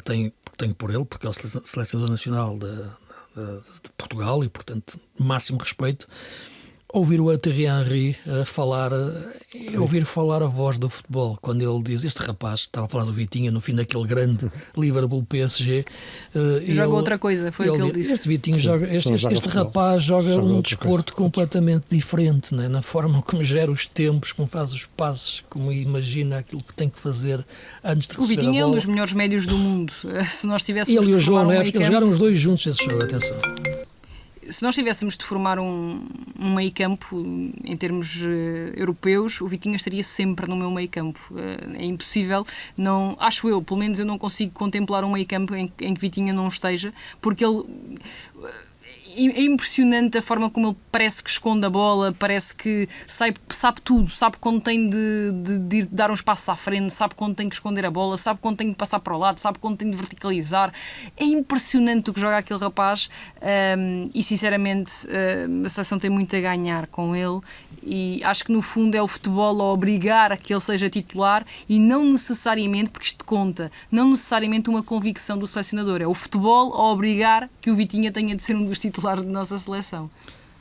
tenho por ele, porque é o selecionador nacional de Portugal e, portanto, máximo respeito, ouvir o Thierry Henry ouvir falar a voz do futebol, quando ele diz, este rapaz, estava a falar do Vitinha no fim daquele grande Liverpool-PSG, joga outra coisa, foi o que ele disse. Este Vitinho este rapaz joga um desporto completamente diferente, né? Na forma como gera os tempos, como faz os passos, como imagina aquilo que tem que fazer antes de receber a bola. O Vitinha é um dos melhores médios do mundo. Se nós tivéssemos ele e o João Neves, eles jogaram os dois juntos esse jogo, atenção. Se nós tivéssemos de formar um meio campo em termos europeus, o Vitinha estaria sempre no meu meio campo. É impossível, não, acho eu, pelo menos eu não consigo contemplar um meio campo em que Vitinha não esteja, porque ele... É impressionante a forma como ele parece que esconde a bola, parece que sabe tudo, sabe quando tem de dar uns passos à frente, sabe quando tem que esconder a bola, sabe quando tem de passar para o lado, sabe quando tem de verticalizar. É impressionante o que joga aquele rapaz e sinceramente a seleção tem muito a ganhar com ele e acho que no fundo é o futebol a obrigar a que ele seja titular e não necessariamente, porque isto conta, não necessariamente uma convicção do selecionador, é o futebol a obrigar que o Vitinha tenha de ser um dos titulares da nossa seleção.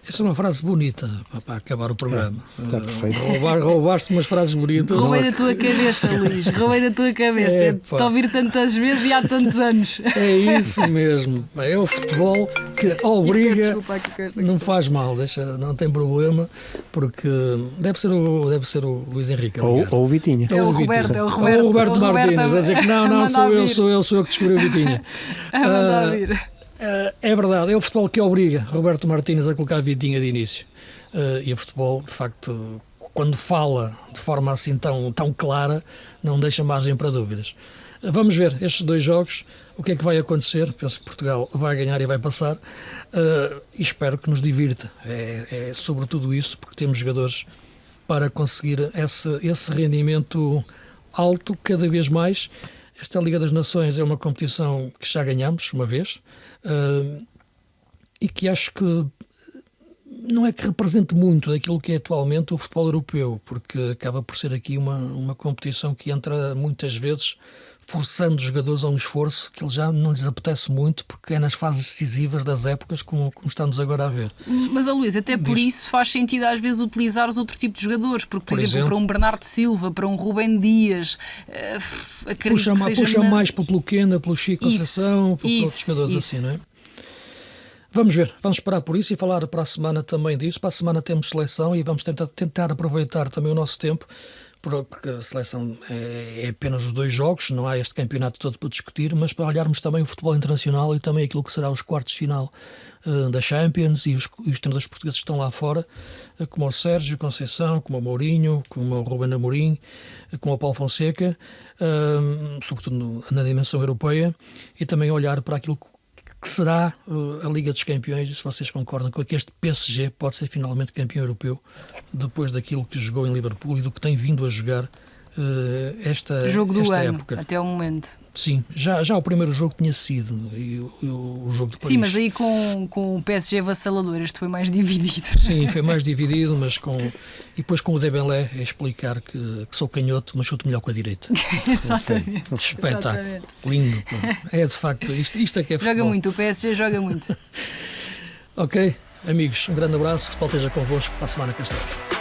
Essa é uma frase bonita para acabar o programa. Está perfeito. Roubaste umas frases bonitas. Roubei da tua cabeça, Luís. Roubei da tua cabeça. É de te ouvir tantas vezes e há tantos anos. É isso mesmo. É o futebol que obriga. Não faz mal, não tem problema, porque deve ser o Luís Henrique. Ou o Vitinha. É o Roberto, Ou o Roberto Martínez. A dizer que não, sou eu que descobri o Vitinha. É verdade, é o futebol que obriga Roberto Martínez a colocar a Vitinha de início. E o futebol, de facto, quando fala de forma assim tão clara, não deixa margem para dúvidas. Vamos ver estes 2 jogos, o que é que vai acontecer. Penso que Portugal vai ganhar e vai passar, e espero que nos divirta. É sobretudo isso, porque temos jogadores para conseguir esse rendimento alto cada vez mais. Esta Liga das Nações é uma competição que já ganhamos uma vez, e que acho que não é que represente muito daquilo que é atualmente o futebol europeu, porque acaba por ser aqui uma competição que entra muitas vezes forçando os jogadores a um esforço que já não lhes apetece muito, porque é nas fases decisivas das épocas, como estamos agora a ver. Mas, Luís, até por isso faz sentido às vezes utilizares outro tipo de jogadores, porque, por exemplo, para um Bernardo Silva, para um Rubén Dias, acredito que seja... Puxa mais pelo Quenda, pelo Chico Conceição, por outros jogadores assim, não é? Vamos ver, vamos esperar por isso e falar para a semana também disso. Para a semana temos seleção e vamos tentar aproveitar também o nosso tempo, porque a seleção é apenas os 2 jogos, não há este campeonato todo para discutir, mas para olharmos também o futebol internacional e também aquilo que será os quartos de final da Champions e os treinadores portugueses que estão lá fora, como o Sérgio Conceição, como o Mourinho, como o Ruben Amorim, como o Paulo Fonseca, sobretudo na dimensão europeia, e também olhar para aquilo que será a Liga dos Campeões, e se vocês concordam com que este PSG pode ser finalmente campeão europeu depois daquilo que jogou em Liverpool e do que tem vindo a jogar esta jogo do ano, época. até o momento. Sim, já o primeiro jogo tinha sido e o jogo de Paris. Sim, mas aí com o PSG avassalador, este foi mais dividido. Sim, foi mais dividido, mas e depois com o Dembélé a explicar que sou canhoto, mas chuto melhor com a direita. Exatamente. Espetáculo. Exatamente. Lindo. É de facto, isto é que é futebol. Joga muito, o PSG joga muito. Ok, amigos, um grande abraço, futebol esteja convosco, para a semana cá estamos.